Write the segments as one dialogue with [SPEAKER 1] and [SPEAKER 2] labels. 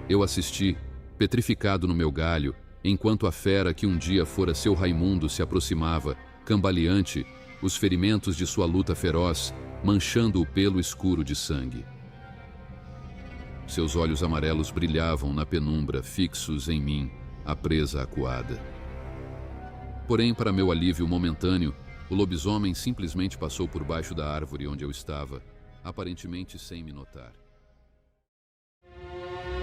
[SPEAKER 1] Eu assisti, petrificado no meu galho, enquanto a fera que um dia fora seu Raimundo se aproximava, cambaleante, os ferimentos de sua luta feroz, manchando o pelo escuro de sangue. Seus olhos amarelos brilhavam na penumbra, fixos em mim, a presa acuada. Porém, para meu alívio momentâneo, o lobisomem simplesmente passou por baixo da árvore onde eu estava, aparentemente sem me notar.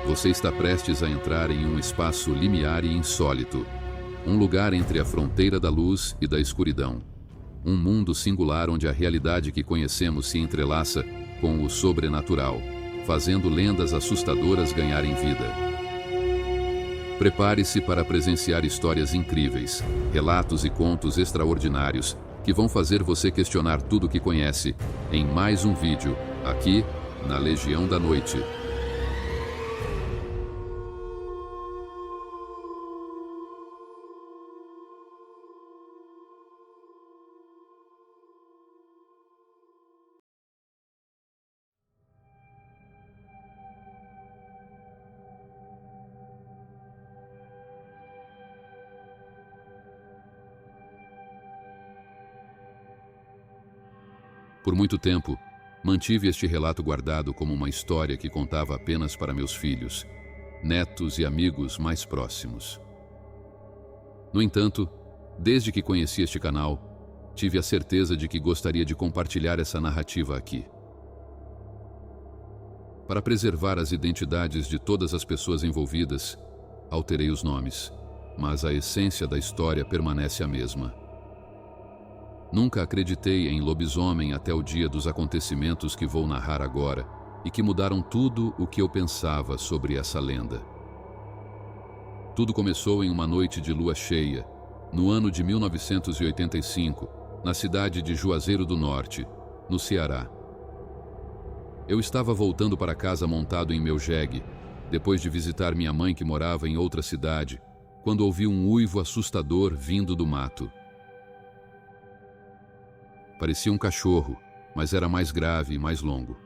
[SPEAKER 1] Você está prestes a entrar em um espaço limiar e insólito, um lugar entre a fronteira da luz e da escuridão. Um mundo singular onde a realidade que conhecemos se entrelaça com o sobrenatural, fazendo lendas assustadoras ganharem vida. Prepare-se para presenciar histórias incríveis, relatos e contos extraordinários que vão fazer você questionar tudo o que conhece em mais um vídeo, aqui na Legião da Noite. Por muito tempo, mantive este relato guardado como uma história que contava apenas para meus filhos, netos e amigos mais próximos. No entanto, desde que conheci este canal, tive a certeza de que gostaria de compartilhar essa narrativa aqui. Para preservar as identidades de todas as pessoas envolvidas, alterei os nomes, mas a essência da história permanece a mesma. Nunca acreditei em lobisomem até o dia dos acontecimentos que vou narrar agora e que mudaram tudo o que eu pensava sobre essa lenda. Tudo começou em uma noite de lua cheia, no ano de 1985, na cidade de Juazeiro do Norte, no Ceará. Eu estava voltando para casa montado em meu jegue, depois de visitar minha mãe que morava em outra cidade, quando ouvi um uivo assustador vindo do mato. Parecia um cachorro, mas era mais grave e mais longo.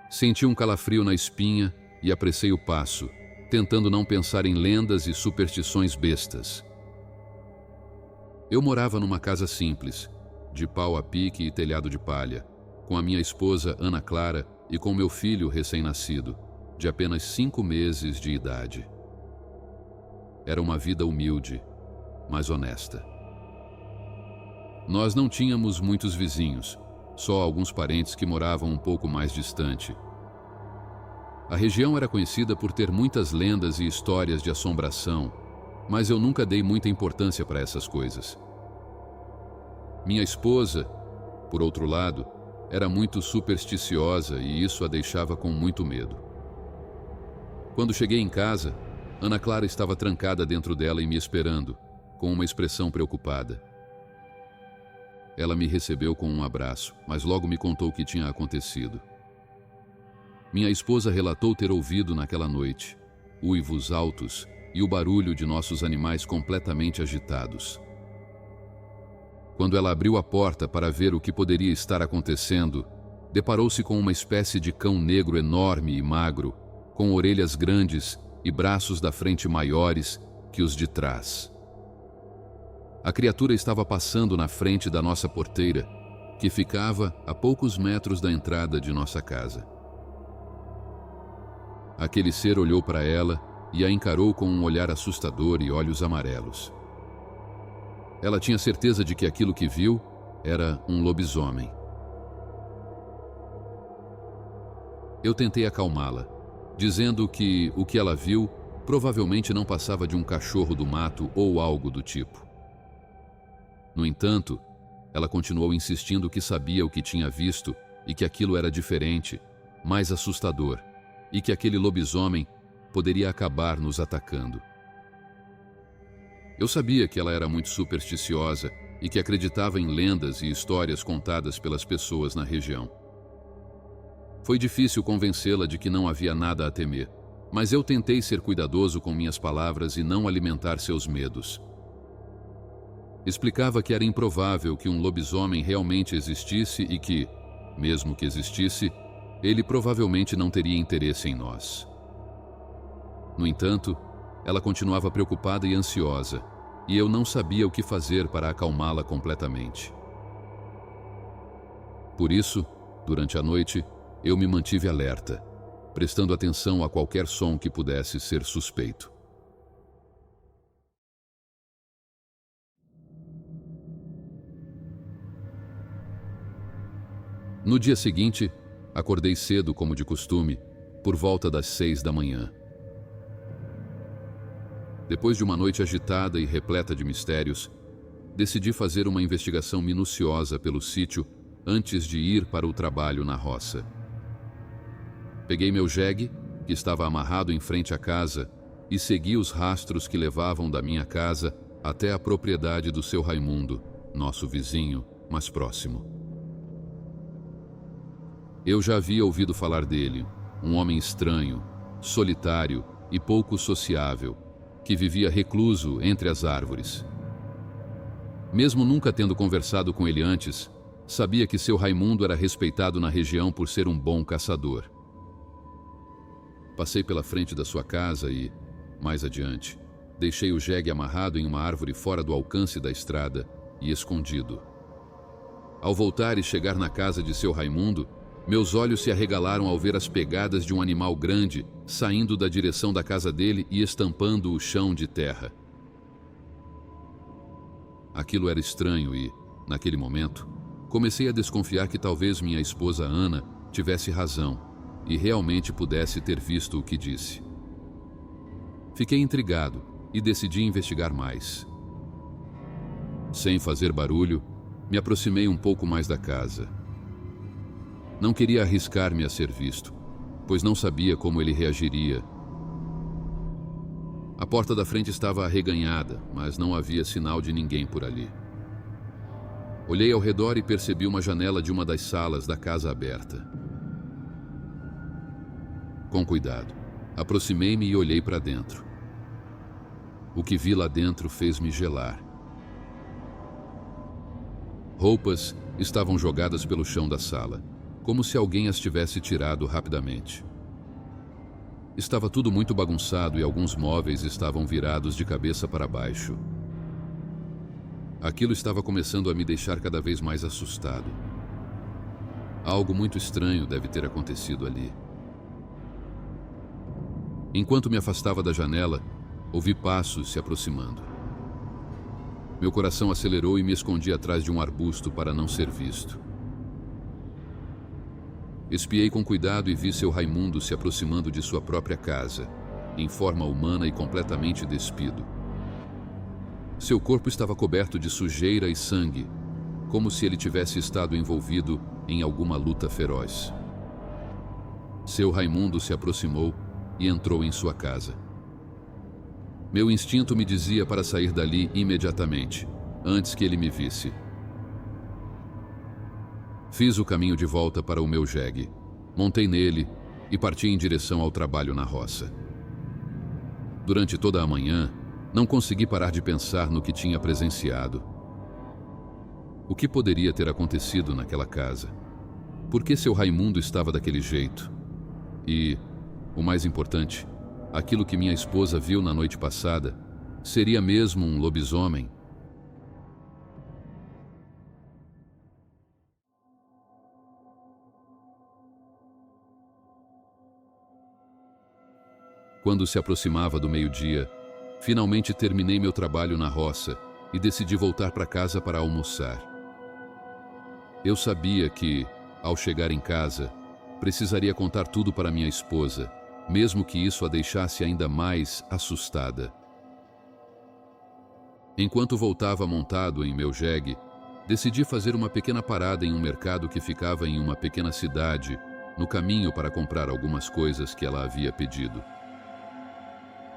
[SPEAKER 1] Senti um calafrio na espinha e apressei o passo, tentando não pensar em lendas e superstições bestas. Eu morava numa casa simples, de pau a pique e telhado de palha, com a minha esposa Ana Clara e com meu filho recém-nascido, de apenas 5 meses de idade. Era uma vida humilde, mas honesta. Nós não tínhamos muitos vizinhos, só alguns parentes que moravam um pouco mais distante. A região era conhecida por ter muitas lendas e histórias de assombração, mas eu nunca dei muita importância para essas coisas. Minha esposa, por outro lado, era muito supersticiosa e isso a deixava com muito medo. Quando cheguei em casa, Ana Clara estava trancada dentro dela e me esperando, com uma expressão preocupada. Ela me recebeu com um abraço, mas logo me contou o que tinha acontecido. Minha esposa relatou ter ouvido naquela noite uivos altos e o barulho de nossos animais completamente agitados. Quando ela abriu a porta para ver o que poderia estar acontecendo, deparou-se com uma espécie de cão negro enorme e magro, com orelhas grandes e braços da frente maiores que os de trás. A criatura estava passando na frente da nossa porteira, que ficava a poucos metros da entrada de nossa casa. Aquele ser olhou para ela e a encarou com um olhar assustador e olhos amarelos. Ela tinha certeza de que aquilo que viu era um lobisomem. Eu tentei acalmá-la, dizendo que o que ela viu provavelmente não passava de um cachorro do mato ou algo do tipo. No entanto, ela continuou insistindo que sabia o que tinha visto e que aquilo era diferente, mais assustador, e que aquele lobisomem poderia acabar nos atacando. Eu sabia que ela era muito supersticiosa e que acreditava em lendas e histórias contadas pelas pessoas na região. Foi difícil convencê-la de que não havia nada a temer, mas eu tentei ser cuidadoso com minhas palavras e não alimentar seus medos. Explicava que era improvável que um lobisomem realmente existisse e que, mesmo que existisse, ele provavelmente não teria interesse em nós. No entanto, ela continuava preocupada e ansiosa, e eu não sabia o que fazer para acalmá-la completamente. Por isso, durante a noite, eu me mantive alerta, prestando atenção a qualquer som que pudesse ser suspeito. No dia seguinte, acordei cedo, como de costume, por volta das 6 da manhã. Depois de uma noite agitada e repleta de mistérios, decidi fazer uma investigação minuciosa pelo sítio antes de ir para o trabalho na roça. Peguei meu jegue, que estava amarrado em frente à casa, e segui os rastros que levavam da minha casa até a propriedade do seu Raimundo, nosso vizinho, mais próximo. Eu já havia ouvido falar dele, um homem estranho, solitário e pouco sociável, que vivia recluso entre as árvores. Mesmo nunca tendo conversado com ele antes, sabia que seu Raimundo era respeitado na região por ser um bom caçador. Passei pela frente da sua casa e, mais adiante, deixei o jegue amarrado em uma árvore fora do alcance da estrada e escondido. Ao voltar e chegar na casa de seu Raimundo, meus olhos se arregalaram ao ver as pegadas de um animal grande saindo da direção da casa dele e estampando o chão de terra. Aquilo era estranho e, naquele momento, comecei a desconfiar que talvez minha esposa Ana tivesse razão e realmente pudesse ter visto o que disse. Fiquei intrigado e decidi investigar mais. Sem fazer barulho, me aproximei um pouco mais da casa. Não queria arriscar-me a ser visto, pois não sabia como ele reagiria. A porta da frente estava arreganhada, mas não havia sinal de ninguém por ali. Olhei ao redor e percebi uma janela de uma das salas da casa aberta. Com cuidado, aproximei-me e olhei para dentro. O que vi lá dentro fez-me gelar. Roupas estavam jogadas pelo chão da sala, como se alguém as tivesse tirado rapidamente. Estava tudo muito bagunçado e alguns móveis estavam virados de cabeça para baixo. Aquilo estava começando a me deixar cada vez mais assustado. Algo muito estranho deve ter acontecido ali. Enquanto me afastava da janela, ouvi passos se aproximando. Meu coração acelerou e me escondi atrás de um arbusto para não ser visto. Espiei com cuidado e vi seu Raimundo se aproximando de sua própria casa, em forma humana e completamente despido. Seu corpo estava coberto de sujeira e sangue, como se ele tivesse estado envolvido em alguma luta feroz. Seu Raimundo se aproximou e entrou em sua casa. Meu instinto me dizia para sair dali imediatamente, antes que ele me visse. Fiz o caminho de volta para o meu jegue, montei nele e parti em direção ao trabalho na roça. Durante toda a manhã, não consegui parar de pensar no que tinha presenciado. O que poderia ter acontecido naquela casa? Por que seu Raimundo estava daquele jeito? E, o mais importante, aquilo que minha esposa viu na noite passada, seria mesmo um lobisomem? Quando se aproximava do meio-dia, finalmente terminei meu trabalho na roça e decidi voltar para casa para almoçar. Eu sabia que, ao chegar em casa, precisaria contar tudo para minha esposa, mesmo que isso a deixasse ainda mais assustada. Enquanto voltava montado em meu jegue, decidi fazer uma pequena parada em um mercado que ficava em uma pequena cidade, no caminho para comprar algumas coisas que ela havia pedido.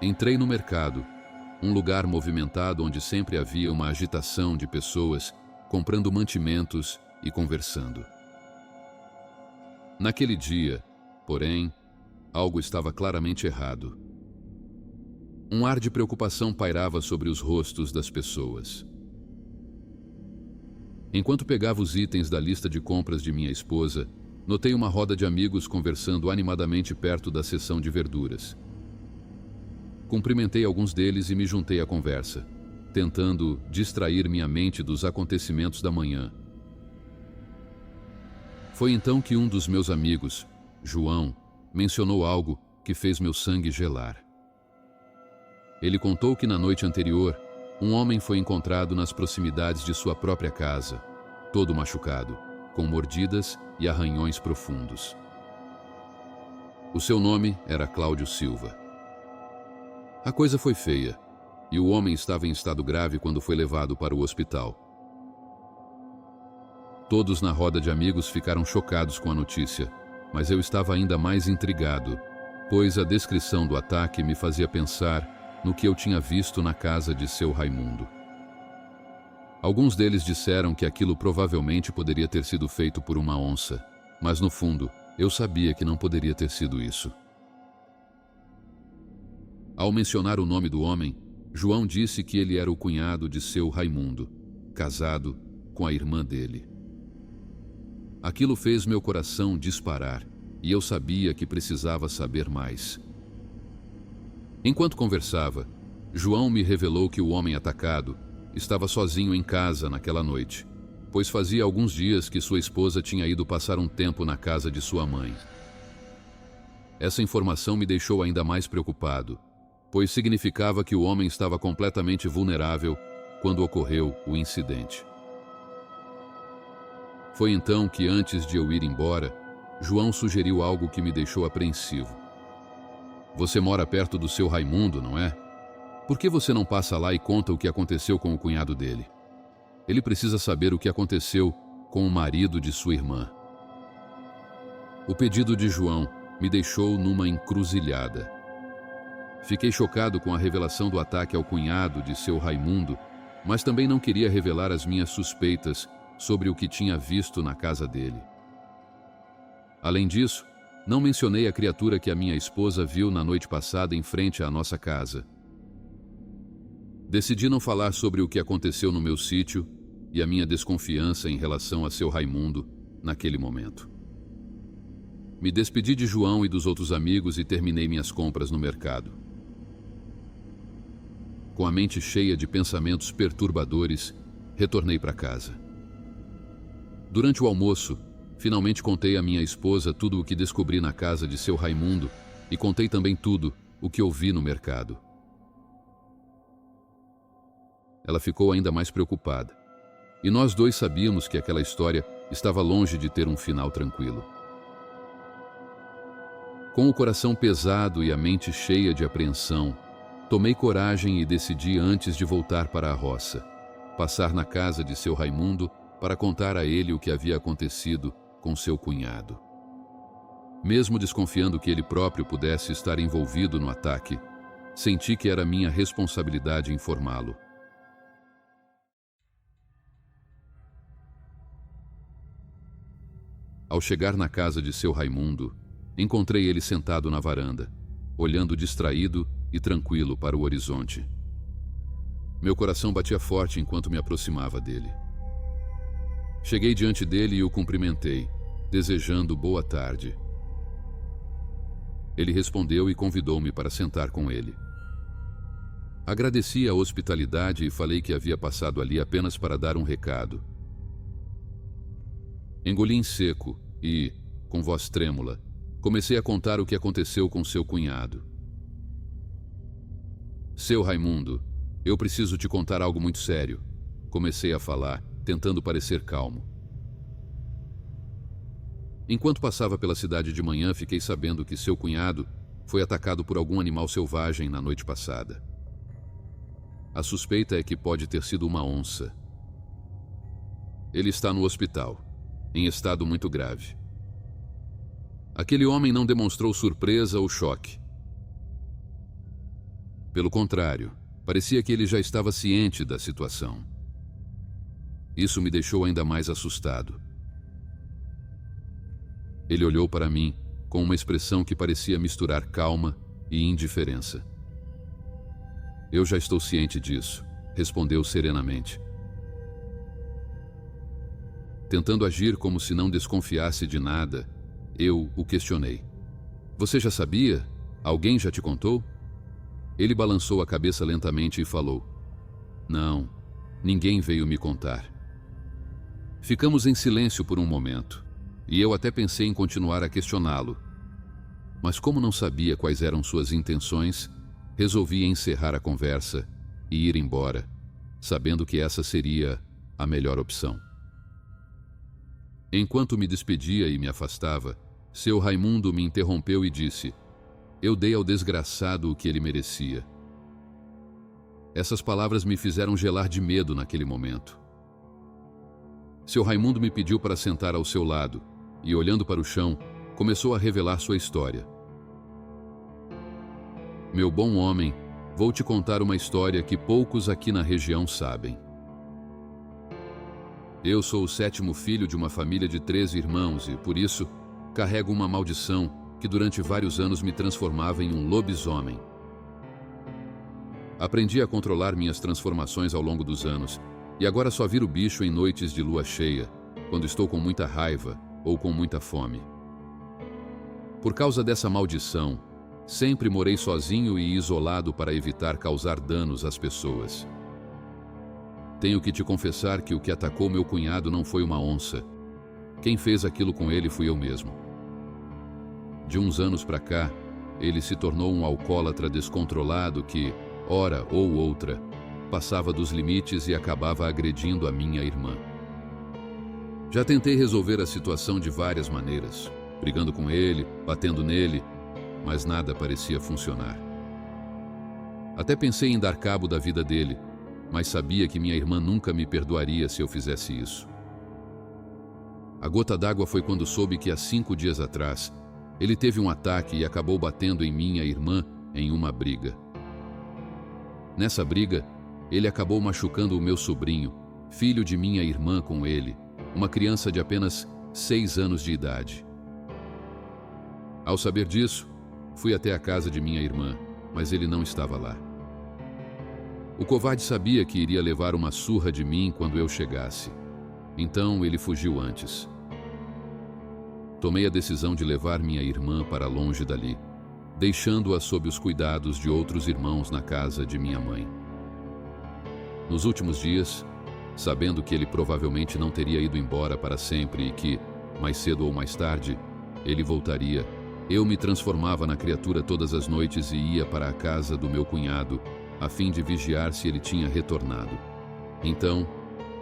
[SPEAKER 1] Entrei no mercado, um lugar movimentado onde sempre havia uma agitação de pessoas comprando mantimentos e conversando. Naquele dia, porém, algo estava claramente errado. Um ar de preocupação pairava sobre os rostos das pessoas. Enquanto pegava os itens da lista de compras de minha esposa, notei uma roda de amigos conversando animadamente perto da seção de verduras. Cumprimentei alguns deles e me juntei à conversa, tentando distrair minha mente dos acontecimentos da manhã. Foi então que um dos meus amigos, João, mencionou algo que fez meu sangue gelar. Ele contou que na noite anterior, um homem foi encontrado nas proximidades de sua própria casa, todo machucado, com mordidas e arranhões profundos. O seu nome era Cláudio Silva. A coisa foi feia, e o homem estava em estado grave quando foi levado para o hospital. Todos na roda de amigos ficaram chocados com a notícia, mas eu estava ainda mais intrigado, pois a descrição do ataque me fazia pensar no que eu tinha visto na casa de seu Raimundo. Alguns deles disseram que aquilo provavelmente poderia ter sido feito por uma onça, mas no fundo, eu sabia que não poderia ter sido isso. Ao mencionar o nome do homem, João disse que ele era o cunhado de seu Raimundo, casado com a irmã dele. Aquilo fez meu coração disparar, e eu sabia que precisava saber mais. Enquanto conversava, João me revelou que o homem atacado estava sozinho em casa naquela noite, pois fazia alguns dias que sua esposa tinha ido passar um tempo na casa de sua mãe. Essa informação me deixou ainda mais preocupado, pois significava que o homem estava completamente vulnerável quando ocorreu o incidente. Foi então que, antes de eu ir embora, João sugeriu algo que me deixou apreensivo. Você mora perto do seu Raimundo, não é? Por que você não passa lá e conta o que aconteceu com o cunhado dele? Ele precisa saber o que aconteceu com o marido de sua irmã. O pedido de João me deixou numa encruzilhada. Fiquei chocado com a revelação do ataque ao cunhado de seu Raimundo, mas também não queria revelar as minhas suspeitas sobre o que tinha visto na casa dele. Além disso, não mencionei a criatura que a minha esposa viu na noite passada em frente à nossa casa. Decidi não falar sobre o que aconteceu no meu sítio e a minha desconfiança em relação a seu Raimundo naquele momento. Me despedi de João e dos outros amigos e terminei minhas compras no mercado. Com a mente cheia de pensamentos perturbadores, retornei para casa. Durante o almoço, finalmente contei à minha esposa tudo o que descobri na casa de seu Raimundo e contei também tudo o que ouvi no mercado. Ela ficou ainda mais preocupada, e nós dois sabíamos que aquela história estava longe de ter um final tranquilo. Com o coração pesado e a mente cheia de apreensão, tomei coragem e decidi, antes de voltar para a roça, passar na casa de seu Raimundo para contar a ele o que havia acontecido com seu cunhado. Mesmo desconfiando que ele próprio pudesse estar envolvido no ataque, senti que era minha responsabilidade informá-lo. Ao chegar na casa de seu Raimundo, encontrei ele sentado na varanda, olhando distraído e tranquilo para o horizonte. Meu coração batia forte enquanto me aproximava dele. Cheguei diante dele e o cumprimentei, desejando boa tarde. Ele respondeu e convidou-me para sentar com ele. Agradeci a hospitalidade e falei que havia passado ali apenas para dar um recado. Engoli em seco e, com voz trêmula, comecei a contar o que aconteceu com seu cunhado. Seu Raimundo, eu preciso te contar algo muito sério. Comecei a falar, tentando parecer calmo. Enquanto passava pela cidade de manhã, fiquei sabendo que seu cunhado foi atacado por algum animal selvagem na noite passada. A suspeita é que pode ter sido uma onça. Ele está no hospital, em estado muito grave. Aquele homem não demonstrou surpresa ou choque. Pelo contrário, parecia que ele já estava ciente da situação. Isso me deixou ainda mais assustado. Ele olhou para mim com uma expressão que parecia misturar calma e indiferença. Eu já estou ciente disso, respondeu serenamente. Tentando agir como se não desconfiasse de nada, eu o questionei. Você já sabia? Alguém já te contou? Ele balançou a cabeça lentamente e falou: "Não, ninguém veio me contar." Ficamos em silêncio por um momento, e eu até pensei em continuar a questioná-lo. Mas como não sabia quais eram suas intenções, resolvi encerrar a conversa e ir embora, sabendo que essa seria a melhor opção. Enquanto me despedia e me afastava, seu Raimundo me interrompeu e disse: "Eu dei ao desgraçado o que ele merecia." Essas palavras me fizeram gelar de medo naquele momento. Seu Raimundo me pediu para sentar ao seu lado e, olhando para o chão, começou a revelar sua história. "Meu bom homem, vou te contar uma história que poucos aqui na região sabem. Eu sou o 7º filho de uma família de 13 irmãos e, por isso, carrego uma maldição que durante vários anos me transformava em um lobisomem. Aprendi a controlar minhas transformações ao longo dos anos e agora só viro bicho em noites de lua cheia, quando estou com muita raiva ou com muita fome. Por causa dessa maldição, sempre morei sozinho e isolado para evitar causar danos às pessoas. Tenho que te confessar que o que atacou meu cunhado não foi uma onça. Quem fez aquilo com ele fui eu mesmo. De uns anos para cá, ele se tornou um alcoólatra descontrolado que, hora ou outra, passava dos limites e acabava agredindo a minha irmã. Já tentei resolver a situação de várias maneiras, brigando com ele, batendo nele, mas nada parecia funcionar. Até pensei em dar cabo da vida dele, mas sabia que minha irmã nunca me perdoaria se eu fizesse isso. A gota d'água foi quando soube que há 5 dias atrás, ele teve um ataque e acabou batendo em minha irmã em uma briga. Nessa briga, ele acabou machucando o meu sobrinho, filho de minha irmã com ele, uma criança de apenas 6 anos de idade. Ao saber disso, fui até a casa de minha irmã, mas ele não estava lá. O covarde sabia que iria levar uma surra de mim quando eu chegasse, então ele fugiu antes. Tomei a decisão de levar minha irmã para longe dali, deixando-a sob os cuidados de outros irmãos na casa de minha mãe. Nos últimos dias, sabendo que ele provavelmente não teria ido embora para sempre e que, mais cedo ou mais tarde, ele voltaria, eu me transformava na criatura todas as noites e ia para a casa do meu cunhado, a fim de vigiar se ele tinha retornado. Então,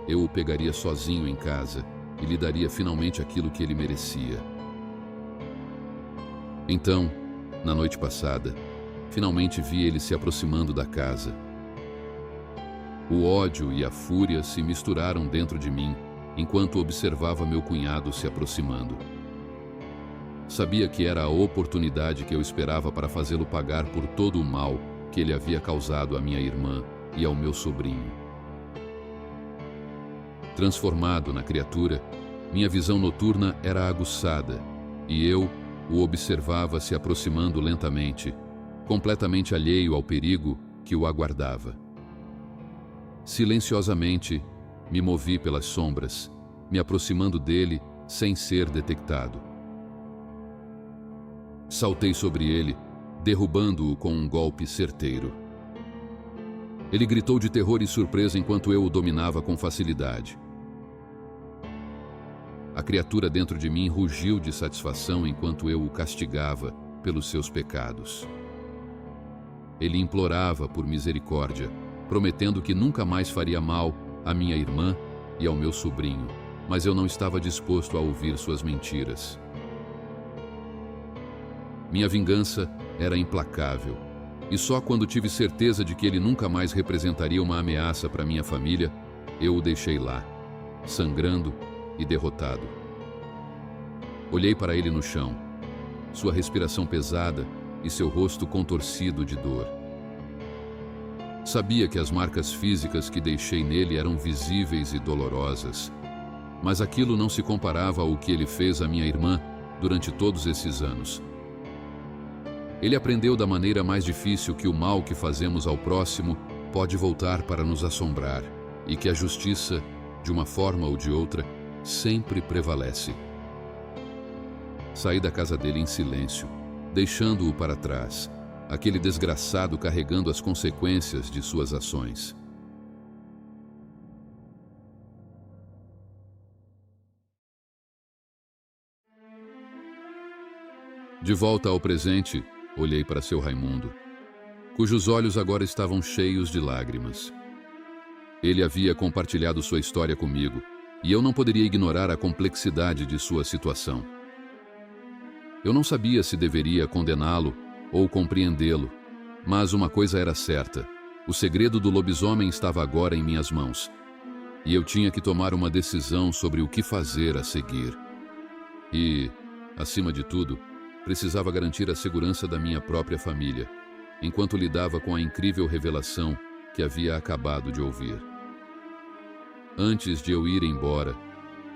[SPEAKER 1] eu o pegaria sozinho em casa e lhe daria finalmente aquilo que ele merecia. Então, na noite passada, finalmente vi ele se aproximando da casa. O ódio e a fúria se misturaram dentro de mim enquanto observava meu cunhado se aproximando. Sabia que era a oportunidade que eu esperava para fazê-lo pagar por todo o mal que ele havia causado à minha irmã e ao meu sobrinho. Transformado na criatura, minha visão noturna era aguçada e eu o observava se aproximando lentamente, completamente alheio ao perigo que o aguardava. Silenciosamente, me movi pelas sombras, me aproximando dele sem ser detectado. Saltei sobre ele, derrubando-o com um golpe certeiro. Ele gritou de terror e surpresa enquanto eu o dominava com facilidade. A criatura dentro de mim rugiu de satisfação enquanto eu o castigava pelos seus pecados. Ele implorava por misericórdia, prometendo que nunca mais faria mal à minha irmã e ao meu sobrinho, mas eu não estava disposto a ouvir suas mentiras. Minha vingança era implacável, e só quando tive certeza de que ele nunca mais representaria uma ameaça para minha família, eu o deixei lá, sangrando e derrotado. Olhei para ele no chão, sua respiração pesada e seu rosto contorcido de dor. Sabia que as marcas físicas que deixei nele eram visíveis e dolorosas, mas aquilo não se comparava ao que ele fez à minha irmã durante todos esses anos. Ele aprendeu da maneira mais difícil que o mal que fazemos ao próximo pode voltar para nos assombrar e que a justiça, de uma forma ou de outra, sempre prevalece. Saí da casa dele em silêncio, deixando-o para trás, aquele desgraçado carregando as consequências de suas ações. De volta ao presente, olhei para seu Raimundo, cujos olhos agora estavam cheios de lágrimas. Ele havia compartilhado sua história comigo, e eu não poderia ignorar a complexidade de sua situação. Eu não sabia se deveria condená-lo ou compreendê-lo, mas uma coisa era certa: o segredo do lobisomem estava agora em minhas mãos, e eu tinha que tomar uma decisão sobre o que fazer a seguir. E, acima de tudo, precisava garantir a segurança da minha própria família, enquanto lidava com a incrível revelação que havia acabado de ouvir. Antes de eu ir embora,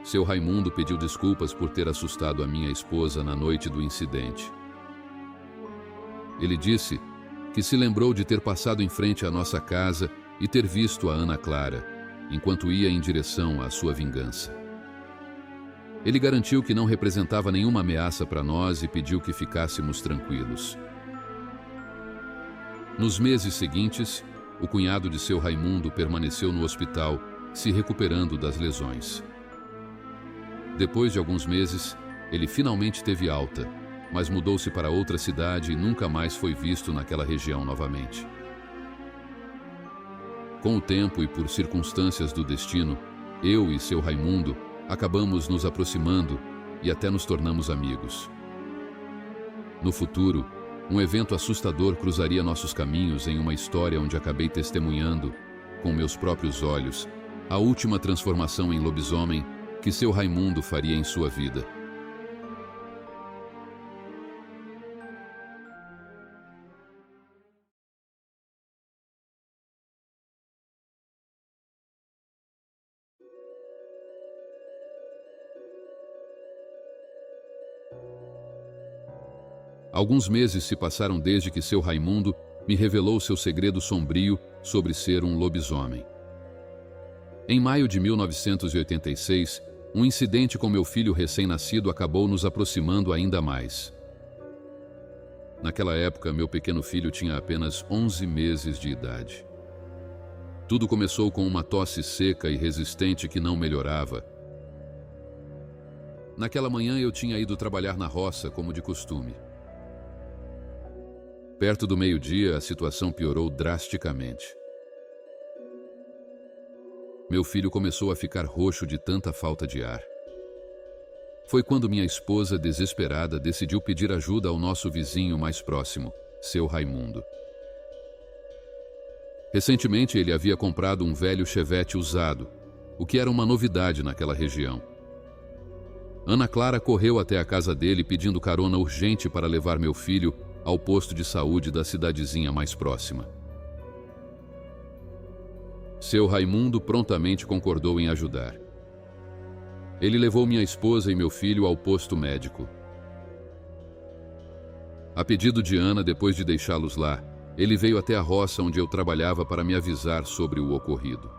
[SPEAKER 1] seu Raimundo pediu desculpas por ter assustado a minha esposa na noite do incidente. Ele disse que se lembrou de ter passado em frente à nossa casa e ter visto a Ana Clara, enquanto ia em direção à sua vingança. Ele garantiu que não representava nenhuma ameaça para nós e pediu que ficássemos tranquilos. Nos meses seguintes, o cunhado de seu Raimundo permaneceu no hospital, se recuperando das lesões. Depois de alguns meses, ele finalmente teve alta, mas mudou-se para outra cidade e nunca mais foi visto naquela região novamente. Com o tempo e por circunstâncias do destino, eu e seu Raimundo acabamos nos aproximando e até nos tornamos amigos. No futuro, um evento assustador cruzaria nossos caminhos em uma história onde acabei testemunhando, com meus próprios olhos, a última transformação em lobisomem que seu Raimundo faria em sua vida. Alguns meses se passaram desde que seu Raimundo me revelou seu segredo sombrio sobre ser um lobisomem. Em maio de 1986, um incidente com meu filho recém-nascido acabou nos aproximando ainda mais. Naquela época, meu pequeno filho tinha apenas 11 meses de idade. Tudo começou com uma tosse seca e resistente que não melhorava. Naquela manhã eu tinha ido trabalhar na roça, como de costume. Perto do meio-dia, a situação piorou drasticamente. Meu filho começou a ficar roxo de tanta falta de ar. Foi quando minha esposa, desesperada, decidiu pedir ajuda ao nosso vizinho mais próximo, seu Raimundo. Recentemente, ele havia comprado um velho Chevette usado, o que era uma novidade naquela região. Ana Clara correu até a casa dele pedindo carona urgente para levar meu filho ao posto de saúde da cidadezinha mais próxima. Seu Raimundo prontamente concordou em ajudar. Ele levou minha esposa e meu filho ao posto médico. A pedido de Ana, depois de deixá-los lá, ele veio até a roça onde eu trabalhava para me avisar sobre o ocorrido.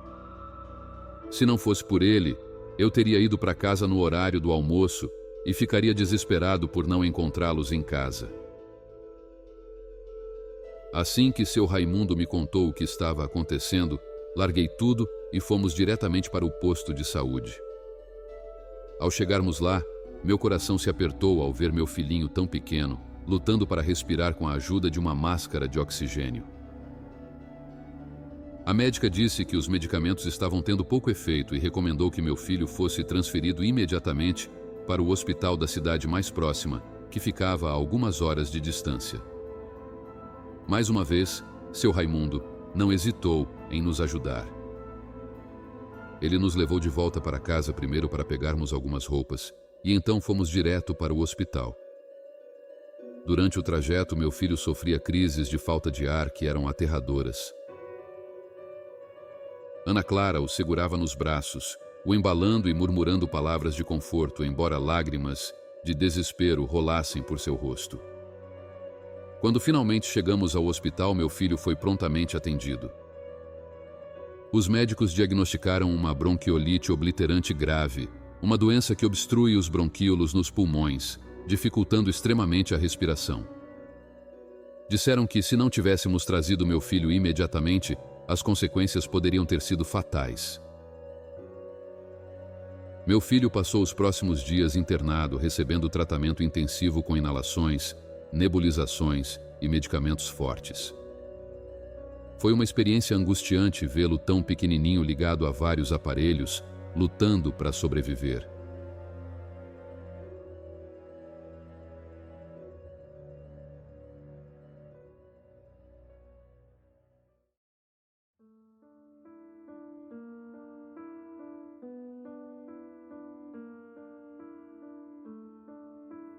[SPEAKER 1] Se não fosse por ele, eu teria ido para casa no horário do almoço e ficaria desesperado por não encontrá-los em casa. Assim que seu Raimundo me contou o que estava acontecendo, larguei tudo e fomos diretamente para o posto de saúde. Ao chegarmos lá, meu coração se apertou ao ver meu filhinho tão pequeno, lutando para respirar com a ajuda de uma máscara de oxigênio. A médica disse que os medicamentos estavam tendo pouco efeito e recomendou que meu filho fosse transferido imediatamente para o hospital da cidade mais próxima, que ficava a algumas horas de distância. Mais uma vez, seu Raimundo não hesitou em nos ajudar. Ele nos levou de volta para casa primeiro para pegarmos algumas roupas e então fomos direto para o hospital. Durante o trajeto, meu filho sofria crises de falta de ar que eram aterradoras. Ana Clara o segurava nos braços, o embalando e murmurando palavras de conforto, embora lágrimas de desespero rolassem por seu rosto. Quando finalmente chegamos ao hospital, meu filho foi prontamente atendido. Os médicos diagnosticaram uma bronquiolite obliterante grave, uma doença que obstrui os bronquíolos nos pulmões, dificultando extremamente a respiração. Disseram que, se não tivéssemos trazido meu filho imediatamente, as consequências poderiam ter sido fatais. Meu filho passou os próximos dias internado, recebendo tratamento intensivo com inalações, nebulizações e medicamentos fortes. Foi uma experiência angustiante vê-lo tão pequenininho ligado a vários aparelhos, lutando para sobreviver.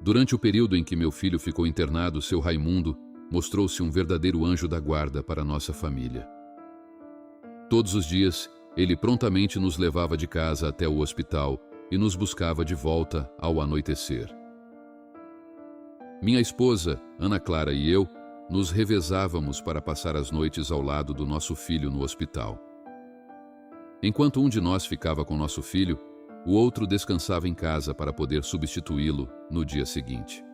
[SPEAKER 1] Durante o período em que meu filho ficou internado, seu Raimundo mostrou-se um verdadeiro anjo da guarda para nossa família. Todos os dias, ele prontamente nos levava de casa até o hospital e nos buscava de volta ao anoitecer. Minha esposa, Ana Clara, e eu nos revezávamos para passar as noites ao lado do nosso filho no hospital. Enquanto um de nós ficava com nosso filho, o outro descansava em casa para poder substituí-lo no dia seguinte.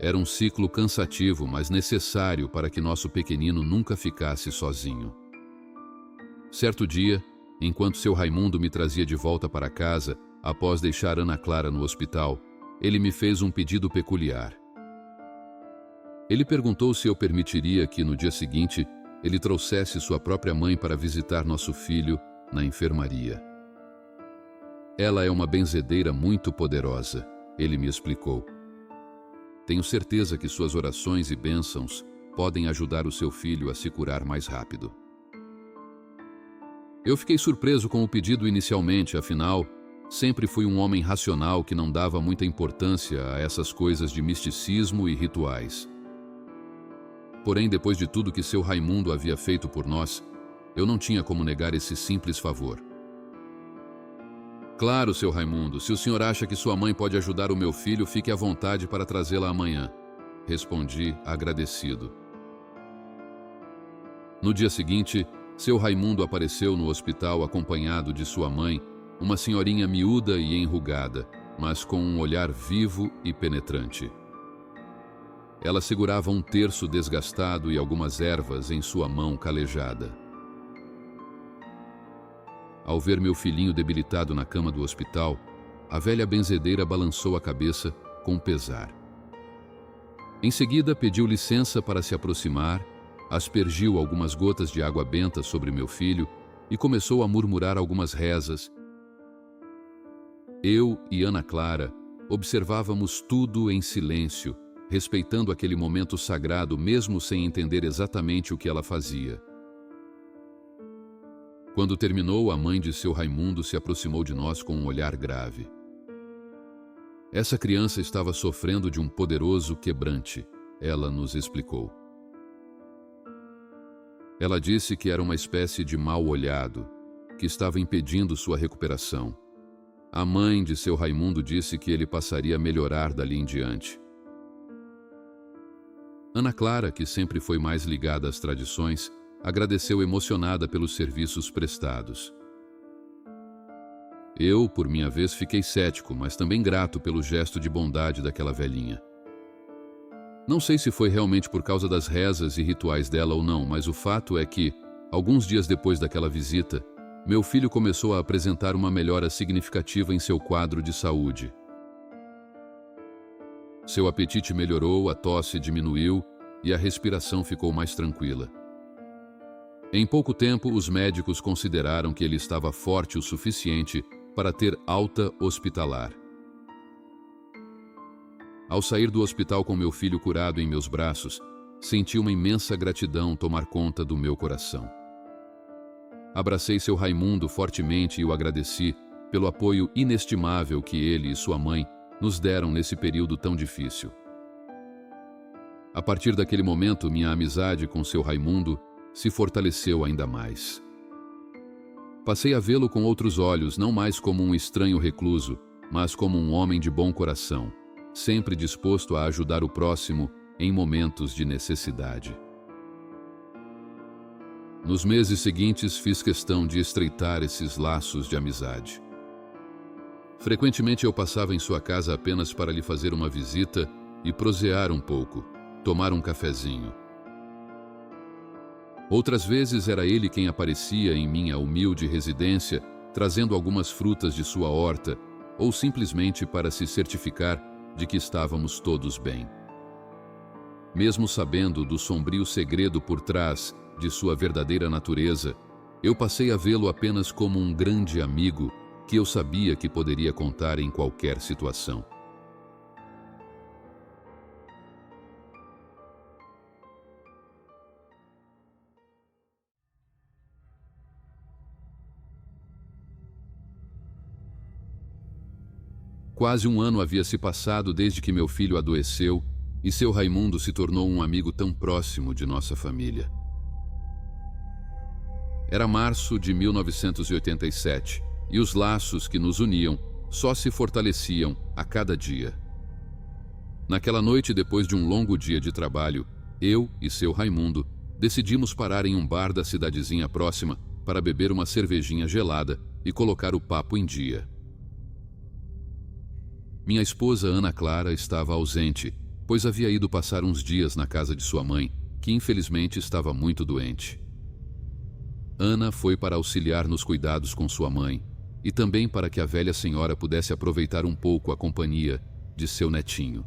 [SPEAKER 1] Era um ciclo cansativo, mas necessário para que nosso pequenino nunca ficasse sozinho. Certo dia, enquanto seu Raimundo me trazia de volta para casa, após deixar Ana Clara no hospital, ele me fez um pedido peculiar. Ele perguntou se eu permitiria que, no dia seguinte, ele trouxesse sua própria mãe para visitar nosso filho na enfermaria. Ela é uma benzedeira muito poderosa, ele me explicou. Tenho certeza que suas orações e bênçãos podem ajudar o seu filho a se curar mais rápido. Eu fiquei surpreso com o pedido inicialmente, afinal, sempre fui um homem racional que não dava muita importância a essas coisas de misticismo e rituais. Porém, depois de tudo que seu Raimundo havia feito por nós, eu não tinha como negar esse simples favor. Claro, seu Raimundo, se o senhor acha que sua mãe pode ajudar o meu filho, fique à vontade para trazê-la amanhã, respondi agradecido. No dia seguinte, seu Raimundo apareceu no hospital acompanhado de sua mãe, uma senhorinha miúda e enrugada, mas com um olhar vivo e penetrante. Ela segurava um terço desgastado e algumas ervas em sua mão calejada. Ao ver meu filhinho debilitado na cama do hospital, a velha benzedeira balançou a cabeça com pesar. Em seguida, pediu licença para se aproximar, aspergiu algumas gotas de água benta sobre meu filho e começou a murmurar algumas rezas. Eu e Ana Clara observávamos tudo em silêncio, respeitando aquele momento sagrado mesmo sem entender exatamente o que ela fazia. Quando terminou, a mãe de seu Raimundo se aproximou de nós com um olhar grave. Essa criança estava sofrendo de um poderoso quebrante, ela nos explicou. Ela disse que era uma espécie de mal-olhado, que estava impedindo sua recuperação. A mãe de seu Raimundo disse que ele passaria a melhorar dali em diante. Ana Clara, que sempre foi mais ligada às tradições, agradeceu emocionada pelos serviços prestados. Eu, por minha vez, fiquei cético, mas também grato pelo gesto de bondade daquela velhinha. Não sei se foi realmente por causa das rezas e rituais dela ou não, mas o fato é que, alguns dias depois daquela visita, meu filho começou a apresentar uma melhora significativa em seu quadro de saúde. Seu apetite melhorou, a tosse diminuiu e a respiração ficou mais tranquila. Em pouco tempo, os médicos consideraram que ele estava forte o suficiente para ter alta hospitalar. Ao sair do hospital com meu filho curado em meus braços, senti uma imensa gratidão tomar conta do meu coração. Abracei seu Raimundo fortemente e o agradeci pelo apoio inestimável que ele e sua mãe nos deram nesse período tão difícil. A partir daquele momento, minha amizade com seu Raimundo se fortaleceu ainda mais. Passei a vê-lo com outros olhos, não mais como um estranho recluso, mas como um homem de bom coração, sempre disposto a ajudar o próximo em momentos de necessidade. Nos meses seguintes, fiz questão de estreitar esses laços de amizade. Frequentemente eu passava em sua casa apenas para lhe fazer uma visita e prosear um pouco, tomar um cafezinho. Outras vezes era ele quem aparecia em minha humilde residência, trazendo algumas frutas de sua horta, ou simplesmente para se certificar de que estávamos todos bem. Mesmo sabendo do sombrio segredo por trás de sua verdadeira natureza, eu passei a vê-lo apenas como um grande amigo que eu sabia que poderia contar em qualquer situação. Quase um ano havia se passado desde que meu filho adoeceu e seu Raimundo se tornou um amigo tão próximo de nossa família. Era março de 1987 e os laços que nos uniam só se fortaleciam a cada dia. Naquela noite, depois de um longo dia de trabalho, eu e seu Raimundo decidimos parar em um bar da cidadezinha próxima para beber uma cervejinha gelada e colocar o papo em dia. Minha esposa Ana Clara estava ausente, pois havia ido passar uns dias na casa de sua mãe, que infelizmente estava muito doente. Ana foi para auxiliar nos cuidados com sua mãe e também para que a velha senhora pudesse aproveitar um pouco a companhia de seu netinho.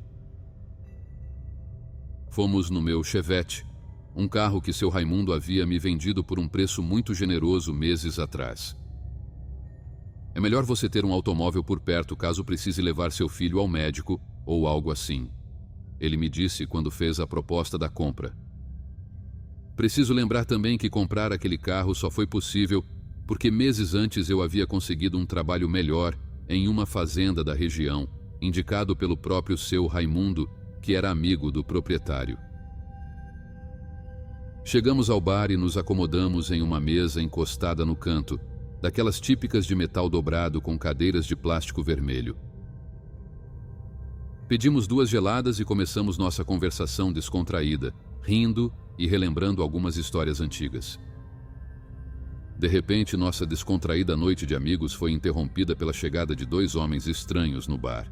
[SPEAKER 1] Fomos no meu Chevette, um carro que seu Raimundo havia me vendido por um preço muito generoso meses atrás. É melhor você ter um automóvel por perto caso precise levar seu filho ao médico ou algo assim, ele me disse quando fez a proposta da compra. Preciso lembrar também que comprar aquele carro só foi possível porque meses antes eu havia conseguido um trabalho melhor em uma fazenda da região, indicado pelo próprio seu Raimundo, que era amigo do proprietário. Chegamos ao bar e nos acomodamos em uma mesa encostada no canto, daquelas típicas de metal dobrado com cadeiras de plástico vermelho. Pedimos 2 geladas e começamos nossa conversação descontraída, rindo e relembrando algumas histórias antigas. De repente, nossa descontraída noite de amigos foi interrompida pela chegada de 2 homens estranhos no bar.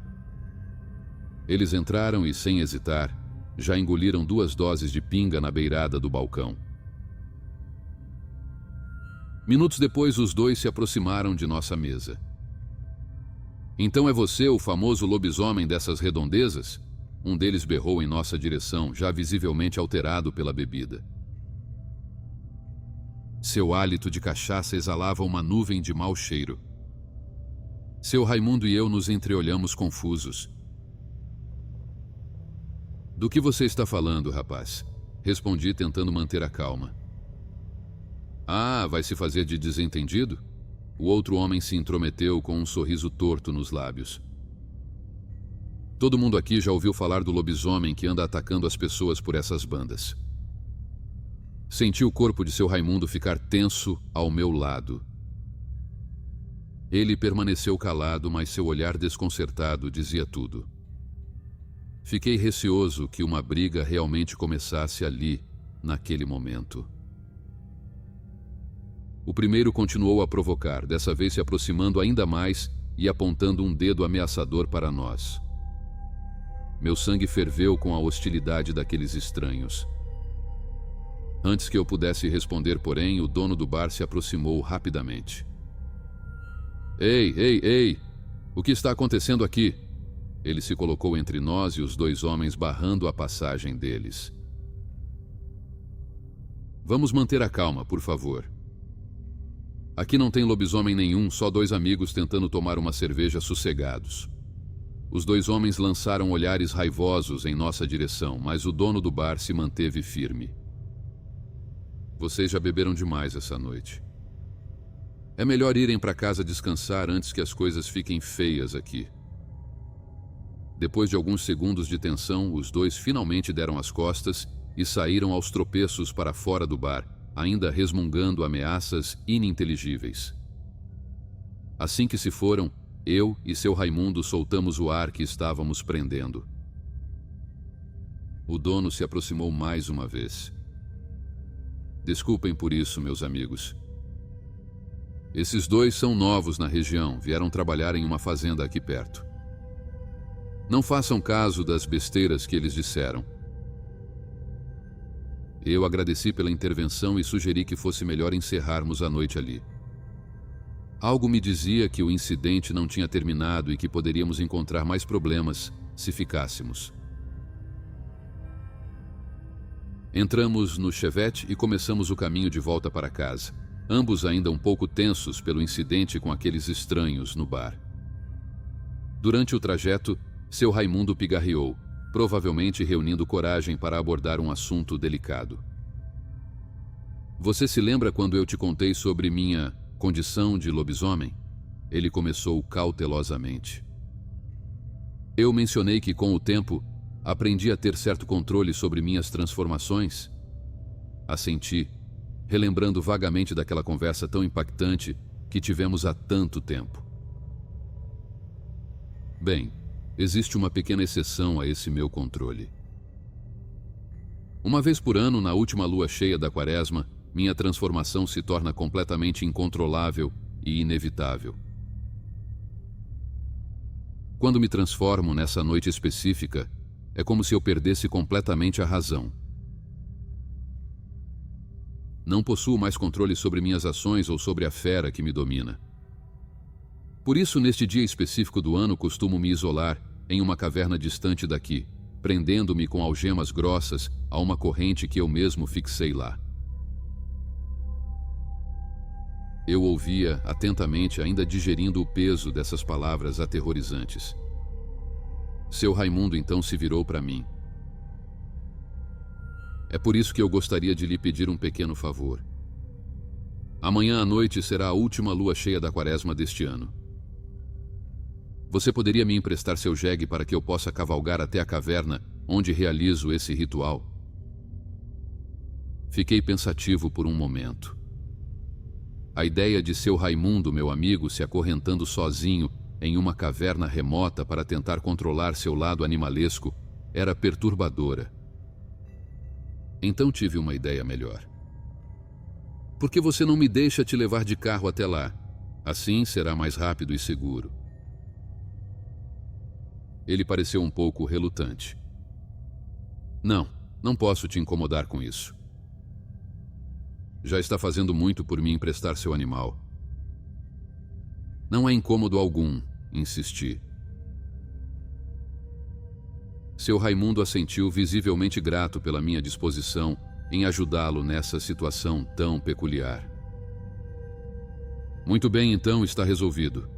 [SPEAKER 1] Eles entraram e, sem hesitar, já engoliram 2 doses de pinga na beirada do balcão. Minutos depois, os 2 se aproximaram de nossa mesa. "Então é você o famoso lobisomem dessas redondezas?" Um deles berrou em nossa direção, já visivelmente alterado pela bebida. Seu hálito de cachaça exalava uma nuvem de mau cheiro. Seu Raimundo e eu nos entreolhamos confusos. "Do que você está falando, rapaz?" Respondi, tentando manter a calma. "Ah, vai se fazer de desentendido?" O outro homem se intrometeu com um sorriso torto nos lábios. "Todo mundo aqui já ouviu falar do lobisomem que anda atacando as pessoas por essas bandas." Senti o corpo de seu Raimundo ficar tenso ao meu lado. Ele permaneceu calado, mas seu olhar desconcertado dizia tudo. Fiquei receoso que uma briga realmente começasse ali, naquele momento. O primeiro continuou a provocar, dessa vez se aproximando ainda mais e apontando um dedo ameaçador para nós. Meu sangue ferveu com a hostilidade daqueles estranhos. Antes que eu pudesse responder, porém, o dono do bar se aproximou rapidamente. Ei, ei, ei! O que está acontecendo aqui?" Ele se colocou entre nós e os 2 homens, barrando a passagem deles. "Vamos manter a calma, por favor. Aqui não tem lobisomem nenhum, só 2 amigos tentando tomar uma cerveja sossegados." Os 2 homens lançaram olhares raivosos em nossa direção, mas o dono do bar se manteve firme. "Vocês já beberam demais essa noite. É melhor irem para casa descansar antes que as coisas fiquem feias aqui." Depois de alguns segundos de tensão, os 2 finalmente deram as costas e saíram aos tropeços para fora do bar, ainda resmungando ameaças ininteligíveis. Assim que se foram, eu e seu Raimundo soltamos o ar que estávamos prendendo. O dono se aproximou mais uma vez. "Desculpem por isso, meus amigos. Esses 2 são novos na região, vieram trabalhar em uma fazenda aqui perto. Não façam caso das besteiras que eles disseram. Eu agradeci pela intervenção e sugeri que fosse melhor encerrarmos a noite ali. Algo me dizia que o incidente não tinha terminado e que poderíamos encontrar mais problemas se ficássemos. Entramos no Chevette e começamos o caminho de volta para casa, ambos ainda um pouco tensos pelo incidente com aqueles estranhos no bar. Durante o trajeto, seu Raimundo pigarreou, provavelmente reunindo coragem para abordar um assunto delicado. Você se lembra quando eu te contei sobre minha condição de lobisomem? Ele começou cautelosamente. Eu mencionei que, com o tempo, aprendi a ter certo controle sobre minhas transformações? Assenti, relembrando vagamente daquela conversa tão impactante que tivemos há tanto tempo. Bem, existe uma pequena exceção a esse meu controle. Uma vez por ano, na última lua cheia da Quaresma, minha transformação se torna completamente incontrolável e inevitável. Quando me transformo nessa noite específica, é como se eu perdesse completamente a razão. Não possuo mais controle sobre minhas ações ou sobre a fera que me domina. Por isso, neste dia específico do ano, costumo me isolar em uma caverna distante daqui, prendendo-me com algemas grossas a uma corrente que eu mesmo fixei lá. Eu ouvia atentamente, ainda digerindo o peso dessas palavras aterrorizantes. Seu Raimundo então se virou para mim. É por isso que eu gostaria de lhe pedir um pequeno favor. Amanhã à noite será a última lua cheia da Quaresma deste ano. Você poderia me emprestar seu jegue para que eu possa cavalgar até a caverna onde realizo esse ritual? Fiquei pensativo por um momento. A ideia de seu Raimundo, meu amigo, se acorrentando sozinho em uma caverna remota para tentar controlar seu lado animalesco era perturbadora. Então tive uma ideia melhor. Por que você não me deixa te levar de carro até lá? Assim será mais rápido e seguro. Ele pareceu um pouco relutante. Não posso te incomodar com isso. Já está fazendo muito por me emprestar seu animal. Não é incômodo algum, insisti. Seu Raimundo assentiu, visivelmente grato pela minha disposição em ajudá-lo nessa situação tão peculiar. Muito bem, então está resolvido.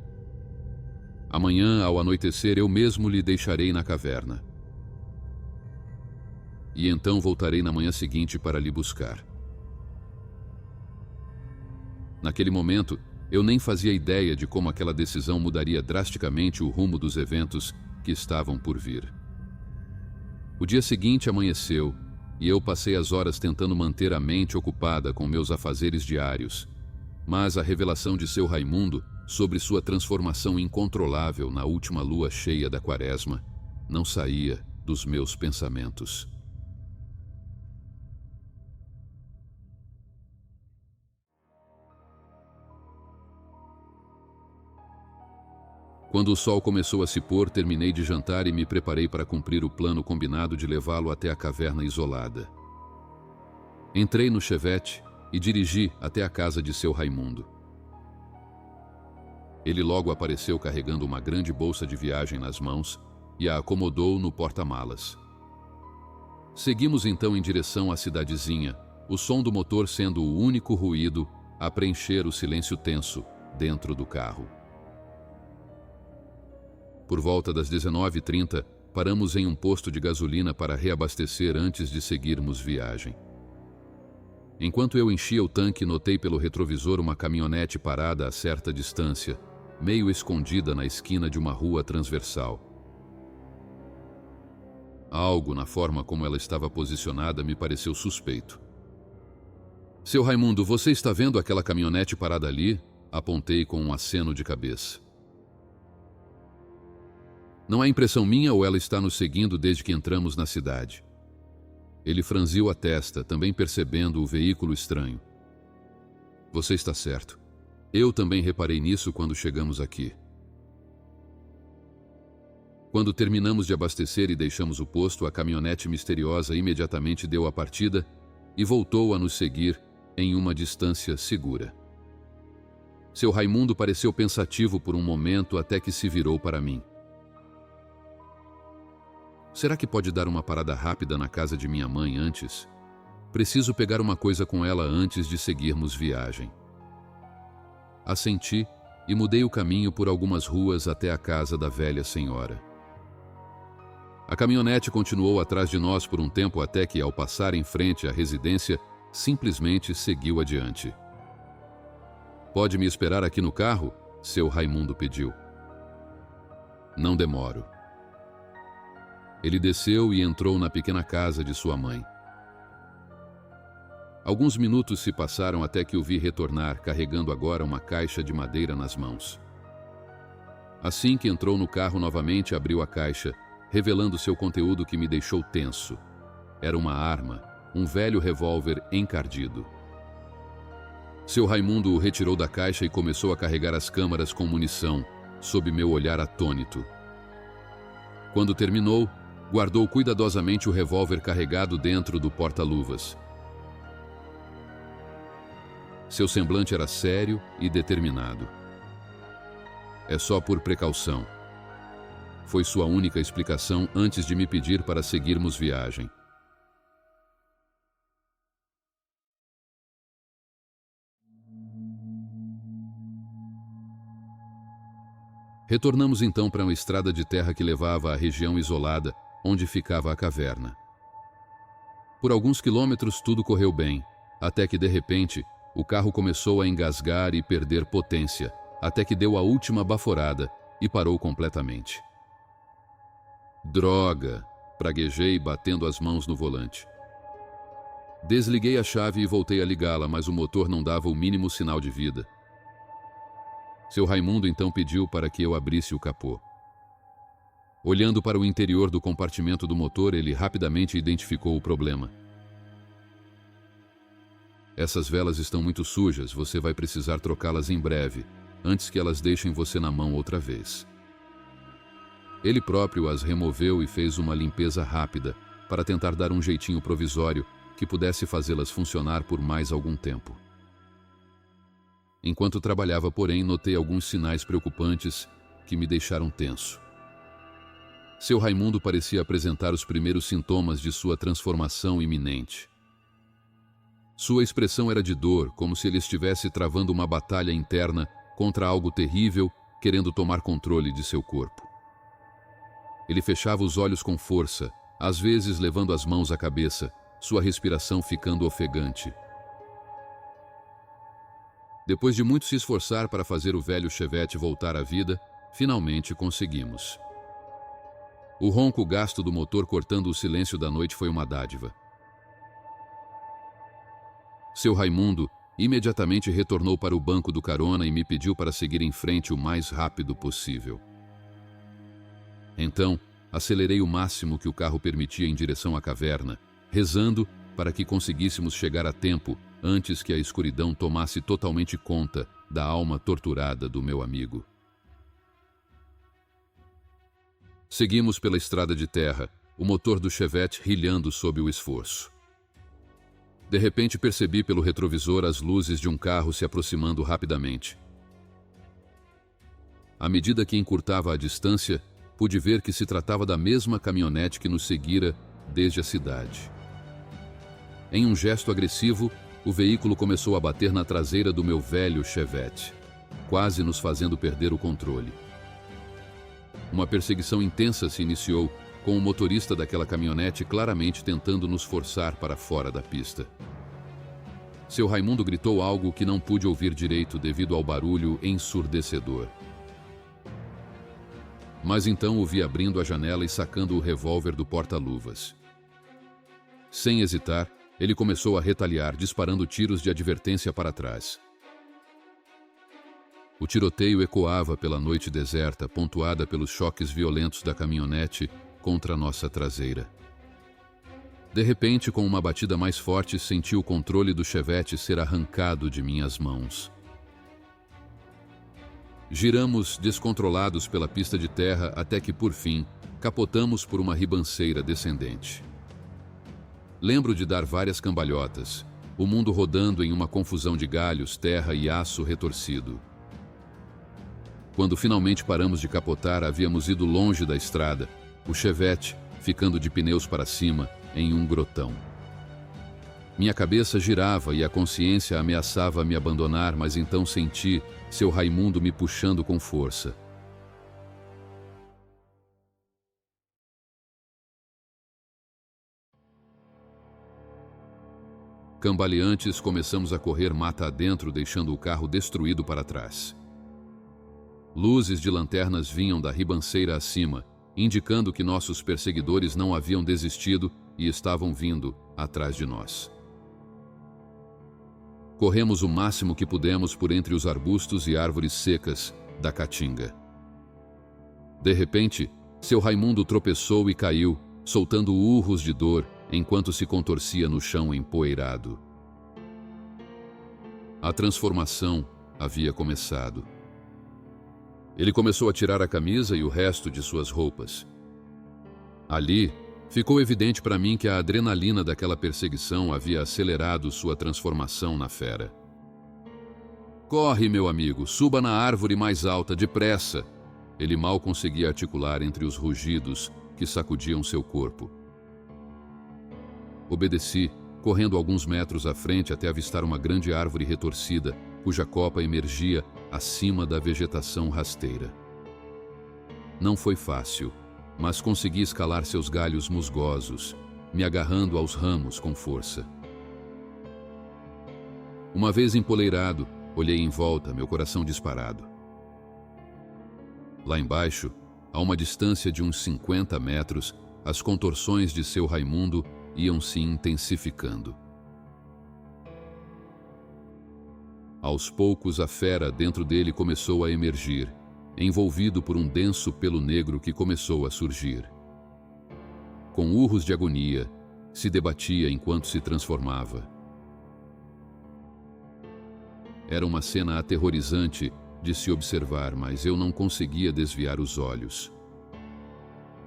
[SPEAKER 1] Amanhã, ao anoitecer, eu mesmo lhe deixarei na caverna. E então voltarei na manhã seguinte para lhe buscar. Naquele momento, eu nem fazia ideia de como aquela decisão mudaria drasticamente o rumo dos eventos que estavam por vir. O dia seguinte amanheceu e eu passei as horas tentando manter a mente ocupada com meus afazeres diários, mas a revelação de seu Raimundo sobre sua transformação incontrolável na última lua cheia da Quaresma não saía dos meus pensamentos. Quando o sol começou a se pôr, terminei de jantar e me preparei para cumprir o plano combinado de levá-lo até a caverna isolada. Entrei no Chevette e dirigi até a casa de seu Raimundo. Ele logo apareceu carregando uma grande bolsa de viagem nas mãos e a acomodou no porta-malas. Seguimos então em direção à cidadezinha, o som do motor sendo o único ruído a preencher o silêncio tenso dentro do carro. Por volta das 19h30, paramos em um posto de gasolina para reabastecer antes de seguirmos viagem. Enquanto eu enchia o tanque, notei pelo retrovisor uma caminhonete parada a certa distância, meio escondida na esquina de uma rua transversal. Algo na forma como ela estava posicionada me pareceu suspeito. Seu Raimundo, você está vendo aquela caminhonete parada ali? Apontei com um aceno de cabeça. Não é impressão minha ou ela está nos seguindo desde que entramos na cidade? Ele franziu a testa, também percebendo o veículo estranho. Você está certo. Eu também reparei nisso quando chegamos aqui. Quando terminamos de abastecer e deixamos o posto, a caminhonete misteriosa imediatamente deu a partida e voltou a nos seguir em uma distância segura. Seu Raimundo pareceu pensativo por um momento até que se virou para mim. Será que pode dar uma parada rápida na casa de minha mãe antes? Preciso pegar uma coisa com ela antes de seguirmos viagem. Assenti e mudei o caminho por algumas ruas até a casa da velha senhora. A caminhonete continuou atrás de nós por um tempo até que, ao passar em frente à residência, simplesmente seguiu adiante. Pode me esperar aqui no carro? Seu Raimundo pediu. Não demoro. Ele desceu e entrou na pequena casa de sua mãe. Alguns minutos se passaram até que o vi retornar, carregando agora uma caixa de madeira nas mãos. Assim que entrou no carro novamente, abriu a caixa, revelando seu conteúdo que me deixou tenso. Era uma arma, um velho revólver encardido. Seu Raimundo o retirou da caixa e começou a carregar as câmaras com munição, sob meu olhar atônito. Quando terminou, guardou cuidadosamente o revólver carregado dentro do porta-luvas. Seu semblante era sério e determinado. É só por precaução. Foi sua única explicação antes de me pedir para seguirmos viagem. Retornamos então para uma estrada de terra que levava à região isolada, onde ficava a caverna. Por alguns quilômetros tudo correu bem, até que de repente o carro começou a engasgar e perder potência, até que deu a última baforada e parou completamente. Droga! Praguejei, batendo as mãos no volante. Desliguei a chave e voltei a ligá-la, mas o motor não dava o mínimo sinal de vida. Seu Raimundo então pediu para que eu abrisse o capô. Olhando para o interior do compartimento do motor, ele rapidamente identificou o problema. Essas velas estão muito sujas, você vai precisar trocá-las em breve, antes que elas deixem você na mão outra vez. Ele próprio as removeu e fez uma limpeza rápida, para tentar dar um jeitinho provisório que pudesse fazê-las funcionar por mais algum tempo. Enquanto trabalhava, porém, notei alguns sinais preocupantes que me deixaram tenso. Seu Raimundo parecia apresentar os primeiros sintomas de sua transformação iminente. Sua expressão era de dor, como se ele estivesse travando uma batalha interna contra algo terrível, querendo tomar controle de seu corpo. Ele fechava os olhos com força, às vezes levando as mãos à cabeça, sua respiração ficando ofegante. Depois de muito se esforçar para fazer o velho Chevette voltar à vida, finalmente conseguimos. O ronco gasto do motor cortando o silêncio da noite foi uma dádiva. Seu Raimundo imediatamente retornou para o banco do carona e me pediu para seguir em frente o mais rápido possível. Então, acelerei o máximo que o carro permitia em direção à caverna, rezando para que conseguíssemos chegar a tempo antes que a escuridão tomasse totalmente conta da alma torturada do meu amigo. Seguimos pela estrada de terra, o motor do Chevette rilhando sob o esforço. De repente percebi pelo retrovisor as luzes de um carro se aproximando rapidamente. À medida que encurtava a distância, pude ver que se tratava da mesma caminhonete que nos seguira desde a cidade. Em um gesto agressivo, o veículo começou a bater na traseira do meu velho Chevette, quase nos fazendo perder o controle. Uma perseguição intensa se iniciou, com o motorista daquela caminhonete claramente tentando nos forçar para fora da pista. Seu Raimundo gritou algo que não pude ouvir direito devido ao barulho ensurdecedor. Mas então o vi abrindo a janela e sacando o revólver do porta-luvas. Sem hesitar, ele começou a retaliar, disparando tiros de advertência para trás. O tiroteio ecoava pela noite deserta, pontuada pelos choques violentos da caminhonete contra nossa traseira. De repente, com uma batida mais forte, senti o controle do Chevette ser arrancado de minhas mãos. Giramos descontrolados pela pista de terra até que, por fim, capotamos por uma ribanceira descendente. Lembro de dar várias cambalhotas, o mundo rodando em uma confusão de galhos, terra e aço retorcido. Quando finalmente paramos de capotar, havíamos ido longe da estrada, o Chevette ficando de pneus para cima, em um grotão. Minha cabeça girava e a consciência ameaçava me abandonar, mas então senti seu Raimundo me puxando com força. Cambaleantes, começamos a correr mata adentro, deixando o carro destruído para trás. Luzes de lanternas vinham da ribanceira acima, indicando que nossos perseguidores não haviam desistido e estavam vindo atrás de nós. Corremos o máximo que pudemos por entre os arbustos e árvores secas da caatinga. De repente, seu Raimundo tropeçou e caiu, soltando urros de dor enquanto se contorcia no chão empoeirado. A transformação havia começado. Ele começou a tirar a camisa e o resto de suas roupas. Ali, ficou evidente para mim que a adrenalina daquela perseguição havia acelerado sua transformação na fera. "Corre, meu amigo, suba na árvore mais alta, depressa!" Ele mal conseguia articular entre os rugidos que sacudiam seu corpo. Obedeci, correndo alguns metros à frente até avistar uma grande árvore retorcida, cuja copa emergia acima da vegetação rasteira. Não foi fácil, mas consegui escalar seus galhos musgosos, me agarrando aos ramos com força. Uma vez empoleirado, olhei em volta, meu coração disparado. Lá embaixo, a uma distância de uns 50 metros, as contorções de seu Raimundo iam se intensificando. Aos poucos, a fera dentro dele começou a emergir, envolvido por um denso pelo negro que começou a surgir. Com urros de agonia, se debatia enquanto se transformava. Era uma cena aterrorizante de se observar, mas eu não conseguia desviar os olhos.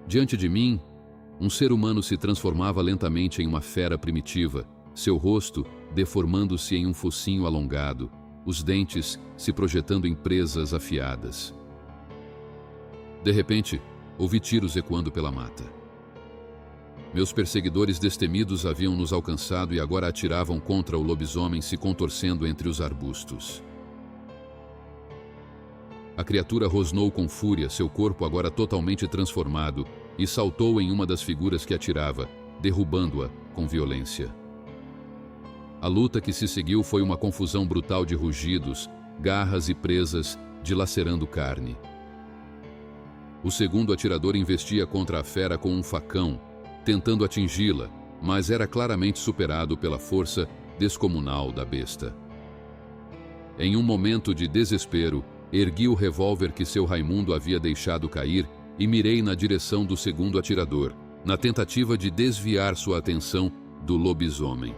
[SPEAKER 1] Diante de mim, um ser humano se transformava lentamente em uma fera primitiva, seu rosto deformando-se em um focinho alongado, os dentes se projetando em presas afiadas. De repente, ouvi tiros ecoando pela mata. Meus perseguidores destemidos haviam nos alcançado e agora atiravam contra o lobisomem se contorcendo entre os arbustos. A criatura rosnou com fúria, seu corpo agora totalmente transformado, e saltou em uma das figuras que atirava, derrubando-a com violência. A luta que se seguiu foi uma confusão brutal de rugidos, garras e presas, dilacerando carne. O segundo atirador investia contra a fera com um facão, tentando atingi-la, mas era claramente superado pela força descomunal da besta. Em um momento de desespero, ergui o revólver que seu Raimundo havia deixado cair e mirei na direção do segundo atirador, na tentativa de desviar sua atenção do lobisomem.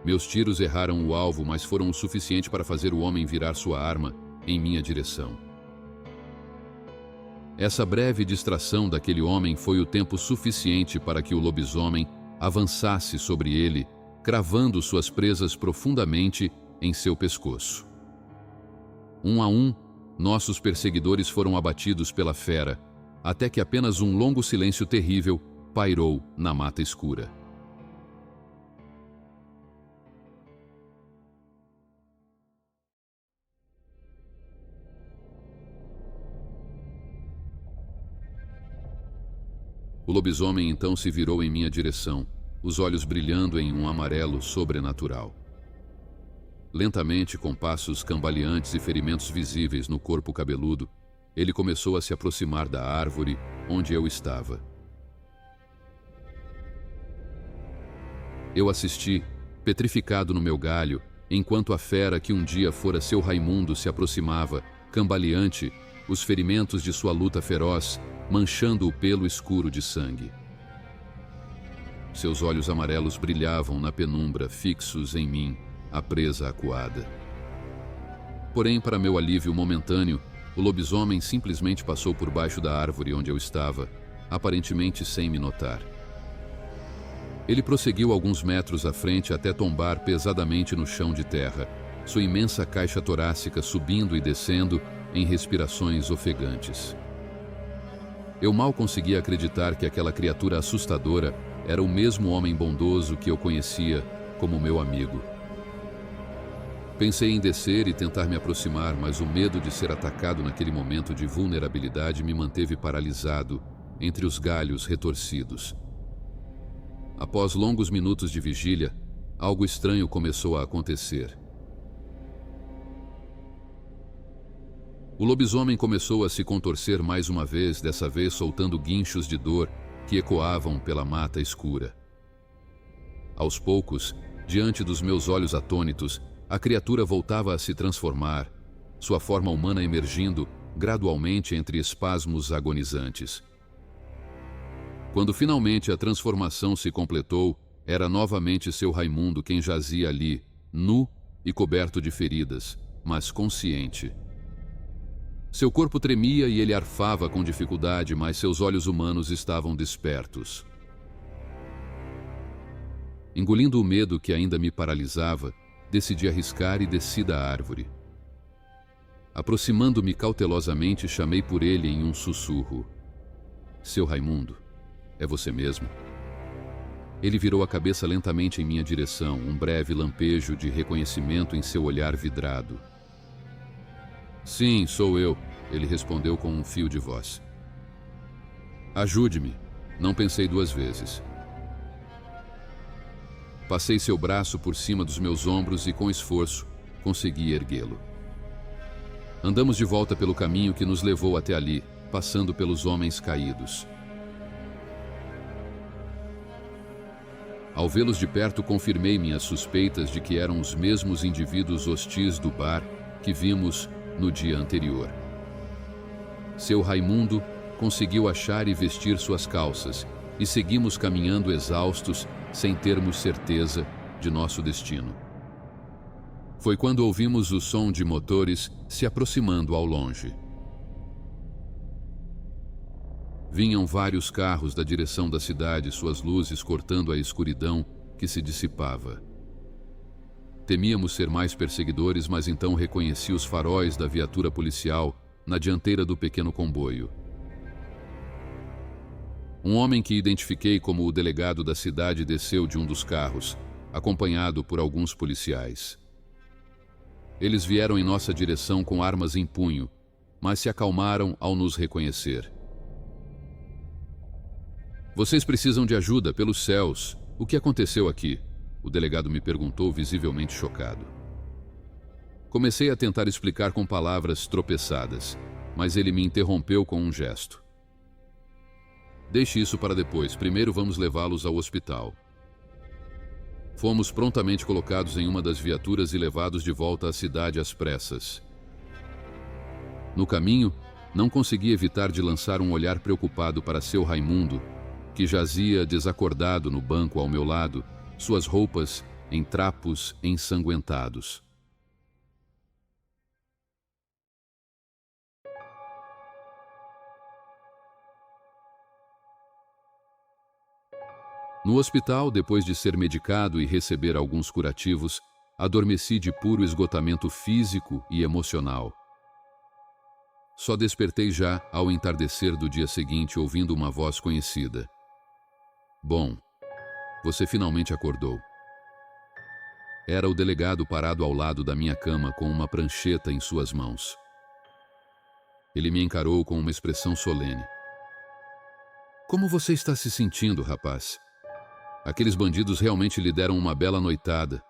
[SPEAKER 1] Meus tiros erraram o alvo, mas foram o suficiente para fazer o homem virar sua arma em minha direção. Essa breve distração daquele homem foi o tempo suficiente para que o lobisomem avançasse sobre ele, cravando suas presas profundamente em seu pescoço. Um a um, nossos perseguidores foram abatidos pela fera, até que apenas um longo silêncio terrível pairou na mata escura. O lobisomem então se virou em minha direção, os olhos brilhando em um amarelo sobrenatural. Lentamente, com passos cambaleantes e ferimentos visíveis no corpo cabeludo, ele começou a se aproximar da árvore onde eu estava. Eu assisti, petrificado no meu galho, enquanto a fera que um dia fora seu Raimundo se aproximava, cambaleante, os ferimentos de sua luta feroz, manchando o pelo escuro de sangue. Seus olhos amarelos brilhavam na penumbra, fixos em mim, a presa acuada. Porém, para meu alívio momentâneo, o lobisomem simplesmente passou por baixo da árvore onde eu estava, aparentemente sem me notar. Ele prosseguiu alguns metros à frente até tombar pesadamente no chão de terra, sua imensa caixa torácica subindo e descendo em respirações ofegantes. Eu mal conseguia acreditar que aquela criatura assustadora era o mesmo homem bondoso que eu conhecia como meu amigo. Pensei em descer e tentar me aproximar, mas o medo de ser atacado naquele momento de vulnerabilidade me manteve paralisado entre os galhos retorcidos. Após longos minutos de vigília, algo estranho começou a acontecer. O lobisomem começou a se contorcer mais uma vez, dessa vez soltando guinchos de dor que ecoavam pela mata escura. Aos poucos, diante dos meus olhos atônitos, a criatura voltava a se transformar, sua forma humana emergindo gradualmente entre espasmos agonizantes. Quando finalmente a transformação se completou, era novamente seu Raimundo quem jazia ali, nu e coberto de feridas, mas consciente. Seu corpo tremia e ele arfava com dificuldade, mas seus olhos humanos estavam despertos. Engolindo o medo que ainda me paralisava, decidi arriscar e desci da árvore. Aproximando-me cautelosamente, chamei por ele em um sussurro. Seu Raimundo, é você mesmo? Ele virou a cabeça lentamente em minha direção, um breve lampejo de reconhecimento em seu olhar vidrado. Sim, sou eu, ele respondeu com um fio de voz. Ajude-me, não pensei duas vezes. Passei seu braço por cima dos meus ombros e, com esforço, consegui erguê-lo. Andamos de volta pelo caminho que nos levou até ali, passando pelos homens caídos. Ao vê-los de perto, confirmei minhas suspeitas de que eram os mesmos indivíduos hostis do bar que vimos no dia anterior. Seu Raimundo conseguiu achar e vestir suas calças, e seguimos caminhando exaustos, sem termos certeza de nosso destino. Foi quando ouvimos o som de motores se aproximando ao longe. Vinham vários carros da direção da cidade, suas luzes cortando a escuridão que se dissipava. Temíamos ser mais perseguidores, mas então reconheci os faróis da viatura policial na dianteira do pequeno comboio. Um homem que identifiquei como o delegado da cidade desceu de um dos carros, acompanhado por alguns policiais. Eles vieram em nossa direção com armas em punho, mas se acalmaram ao nos reconhecer. Vocês precisam de ajuda, pelos céus. O que aconteceu aqui? O delegado me perguntou, visivelmente chocado. Comecei a tentar explicar com palavras tropeçadas, mas ele me interrompeu com um gesto. Deixe isso para depois. Primeiro vamos levá-los ao hospital. Fomos prontamente colocados em uma das viaturas e levados de volta à cidade às pressas. No caminho, não consegui evitar de lançar um olhar preocupado para seu Raimundo, que jazia desacordado no banco ao meu lado, suas roupas em trapos ensanguentados. No hospital, depois de ser medicado e receber alguns curativos, adormeci de puro esgotamento físico e emocional. Só despertei já ao entardecer do dia seguinte, ouvindo uma voz conhecida. Bom, você finalmente acordou. Era o delegado parado ao lado da minha cama com uma prancheta em suas mãos. Ele me encarou com uma expressão solene. Como você está se sentindo, rapaz? Aqueles bandidos realmente lhe deram uma bela noitada.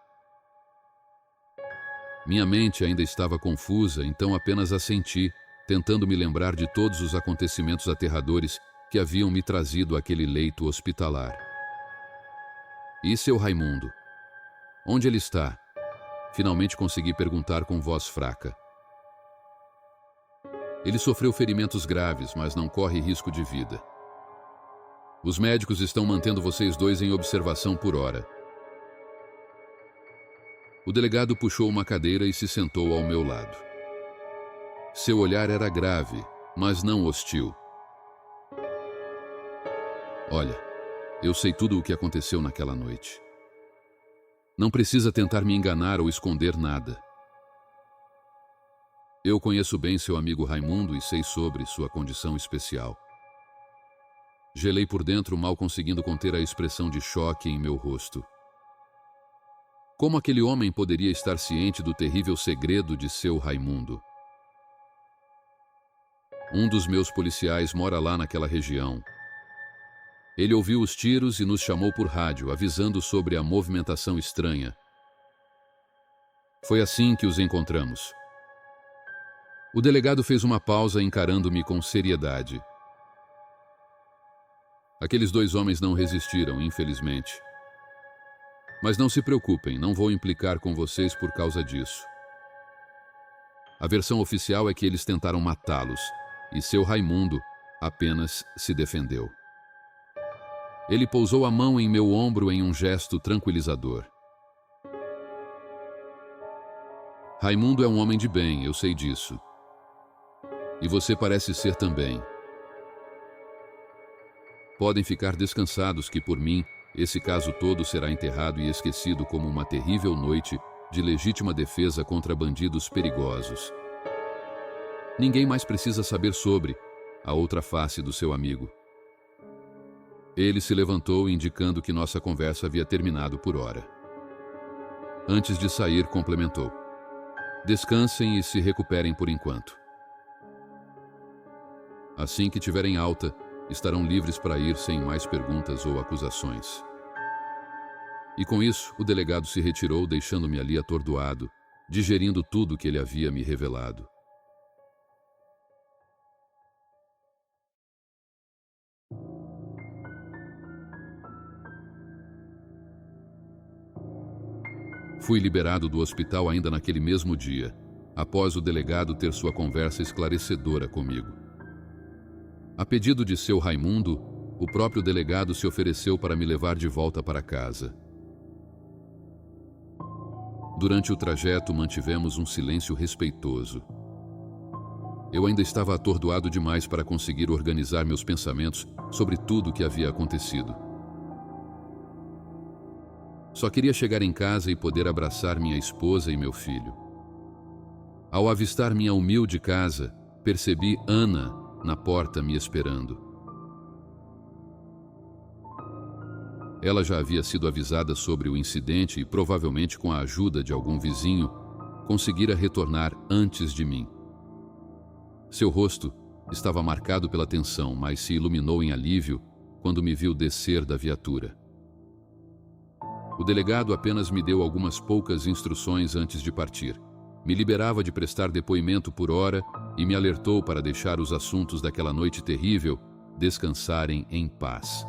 [SPEAKER 1] Minha mente ainda estava confusa, então apenas assenti, tentando me lembrar de todos os acontecimentos aterradores que haviam me trazido àquele leito hospitalar. E seu Raimundo? Onde ele está? Finalmente consegui perguntar com voz fraca. Ele sofreu ferimentos graves, mas não corre risco de vida. Os médicos estão mantendo vocês dois em observação por hora. O delegado puxou uma cadeira e se sentou ao meu lado. Seu olhar era grave, mas não hostil. Olha, Eu sei tudo o que aconteceu naquela noite. Não precisa tentar me enganar ou esconder nada. Eu conheço bem seu amigo Raimundo e sei sobre sua condição especial. Gelei por dentro, mal conseguindo conter a expressão de choque em meu rosto. Como aquele homem poderia estar ciente do terrível segredo de seu Raimundo? Um dos meus policiais mora lá naquela região. Ele ouviu os tiros e nos chamou por rádio, avisando sobre a movimentação estranha. Foi assim que os encontramos. O delegado fez uma pausa, encarando-me com seriedade. Aqueles dois homens não resistiram, infelizmente. Mas não se preocupem, não vou implicar com vocês por causa disso. A versão oficial é que eles tentaram matá-los, e seu Raimundo apenas se defendeu. Ele pousou a mão em meu ombro em um gesto tranquilizador. Raimundo é um homem de bem, eu sei disso. E você parece ser também. Podem ficar descansados que, por mim, esse caso todo será enterrado e esquecido como uma terrível noite de legítima defesa contra bandidos perigosos. Ninguém mais precisa saber sobre a outra face do seu amigo. Ele se levantou, indicando que nossa conversa havia terminado por hora. Antes de sair, complementou: descansem e se recuperem por enquanto. Assim que tiverem alta, estarão livres para ir sem mais perguntas ou acusações. E com isso, o delegado se retirou, deixando-me ali atordoado, digerindo tudo que ele havia me revelado. Fui liberado do hospital ainda naquele mesmo dia, após o delegado ter sua conversa esclarecedora comigo. A pedido de seu Raimundo, o próprio delegado se ofereceu para me levar de volta para casa. Durante o trajeto, mantivemos um silêncio respeitoso. Eu ainda estava atordoado demais para conseguir organizar meus pensamentos sobre tudo o que havia acontecido. Só queria chegar em casa e poder abraçar minha esposa e meu filho. Ao avistar minha humilde casa, percebi Ana na porta me esperando. Ela já havia sido avisada sobre o incidente e, provavelmente com a ajuda de algum vizinho, conseguira retornar antes de mim. Seu rosto estava marcado pela tensão, mas se iluminou em alívio quando me viu descer da viatura. O delegado apenas me deu algumas poucas instruções antes de partir. Me liberava de prestar depoimento por hora e me alertou para deixar os assuntos daquela noite terrível descansarem em paz.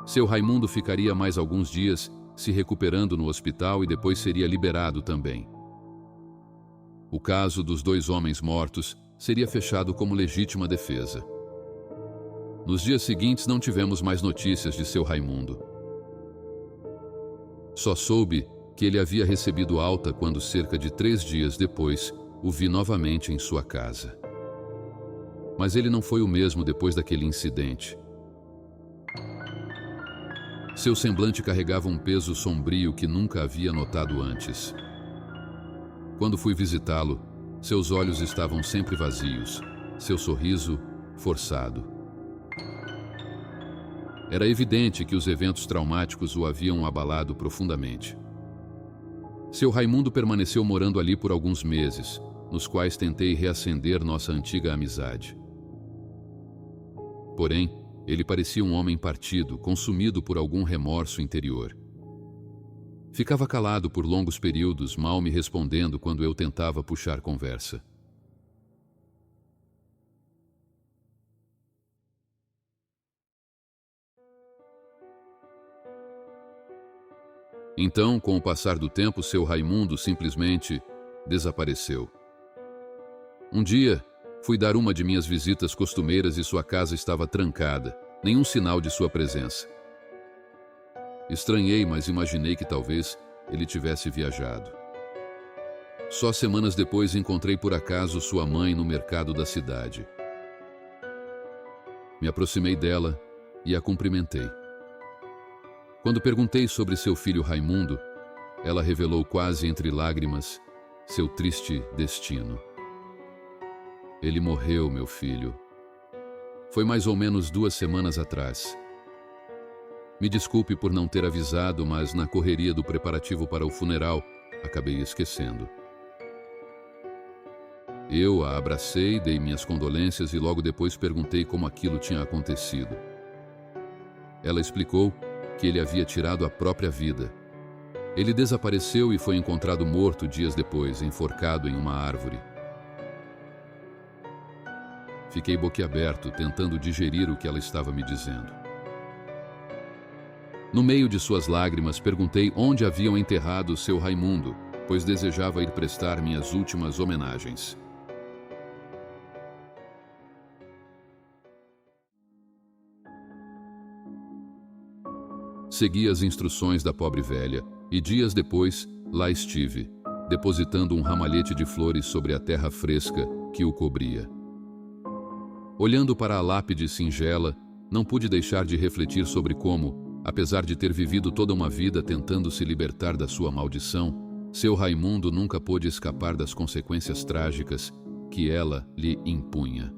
[SPEAKER 1] Seu Raimundo ficaria mais alguns dias se recuperando no hospital e depois seria liberado também. O caso dos dois homens mortos seria fechado como legítima defesa. Nos dias seguintes não tivemos mais notícias de seu Raimundo. Só soube que ele havia recebido alta quando, cerca de 3 dias depois, o vi novamente em sua casa. Mas ele não foi o mesmo depois daquele incidente. Seu semblante carregava um peso sombrio que nunca havia notado antes. Quando fui visitá-lo, seus olhos estavam sempre vazios, seu sorriso forçado. Era evidente que os eventos traumáticos o haviam abalado profundamente. Seu Raimundo permaneceu morando ali por alguns meses, nos quais tentei reacender nossa antiga amizade. Porém, ele parecia um homem partido, consumido por algum remorso interior. Ficava calado por longos períodos, mal me respondendo quando eu tentava puxar conversa. Então, com o passar do tempo, seu Raimundo simplesmente desapareceu. Um dia, fui dar uma de minhas visitas costumeiras e sua casa estava trancada, nenhum sinal de sua presença. Estranhei, mas imaginei que talvez ele tivesse viajado. Só semanas depois encontrei por acaso sua mãe no mercado da cidade. Me aproximei dela e a cumprimentei. Quando perguntei sobre seu filho Raimundo, ela revelou quase entre lágrimas seu triste destino. Ele morreu, meu filho. Foi mais ou menos 2 semanas atrás. Me desculpe por não ter avisado, mas na correria do preparativo para o funeral, acabei esquecendo. Eu a abracei, dei minhas condolências e logo depois perguntei como aquilo tinha acontecido. Ela explicou que ele havia tirado a própria vida. Ele desapareceu e foi encontrado morto dias depois, enforcado em uma árvore. Fiquei boquiaberto, tentando digerir o que ela estava me dizendo. No meio de suas lágrimas, perguntei onde haviam enterrado seu Raimundo, pois desejava ir prestar minhas últimas homenagens. Segui as instruções da pobre velha e dias depois lá estive, depositando um ramalhete de flores sobre a terra fresca que o cobria. Olhando para a lápide singela, não pude deixar de refletir sobre como, apesar de ter vivido toda uma vida tentando se libertar da sua maldição, seu Raimundo nunca pôde escapar das consequências trágicas que ela lhe impunha.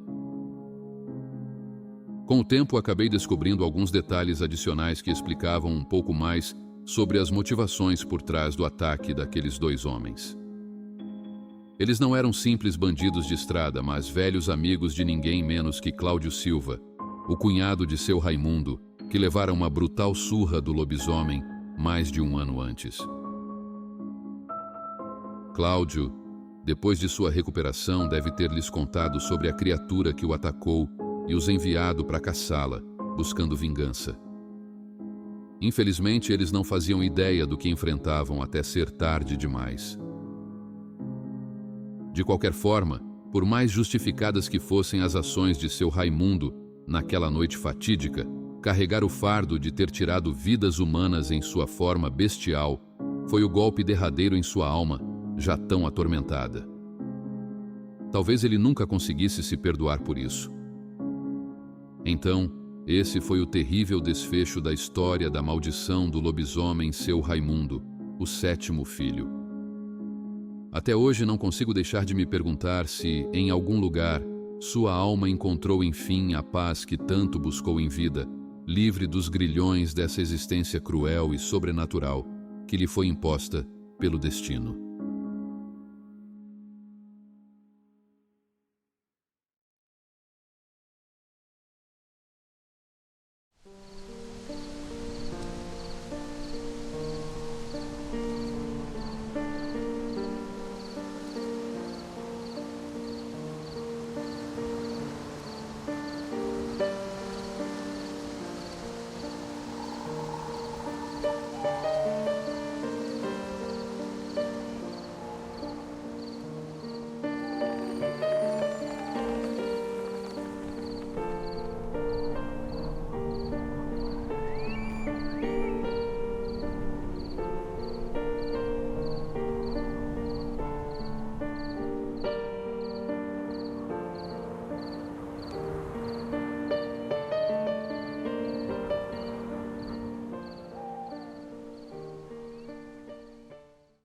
[SPEAKER 1] Com o tempo, acabei descobrindo alguns detalhes adicionais que explicavam um pouco mais sobre as motivações por trás do ataque daqueles 2 homens. Eles não eram simples bandidos de estrada, mas velhos amigos de ninguém menos que Cláudio Silva, o cunhado de seu Raimundo, que levara uma brutal surra do lobisomem mais de 1 ano antes. Cláudio, depois de sua recuperação, deve ter lhes contado sobre a criatura que o atacou e os enviado para caçá-la, buscando vingança. Infelizmente, eles não faziam ideia do que enfrentavam até ser tarde demais. De qualquer forma, por mais justificadas que fossem as ações de seu Raimundo naquela noite fatídica, carregar o fardo de ter tirado vidas humanas em sua forma bestial foi o golpe derradeiro em sua alma, já tão atormentada. Talvez ele nunca conseguisse se perdoar por isso. Então, esse foi o terrível desfecho da história da maldição do lobisomem seu Raimundo, o 7º filho. Até hoje não consigo deixar de me perguntar se, em algum lugar, sua alma encontrou enfim a paz que tanto buscou em vida, livre dos grilhões dessa existência cruel e sobrenatural que lhe foi imposta pelo destino.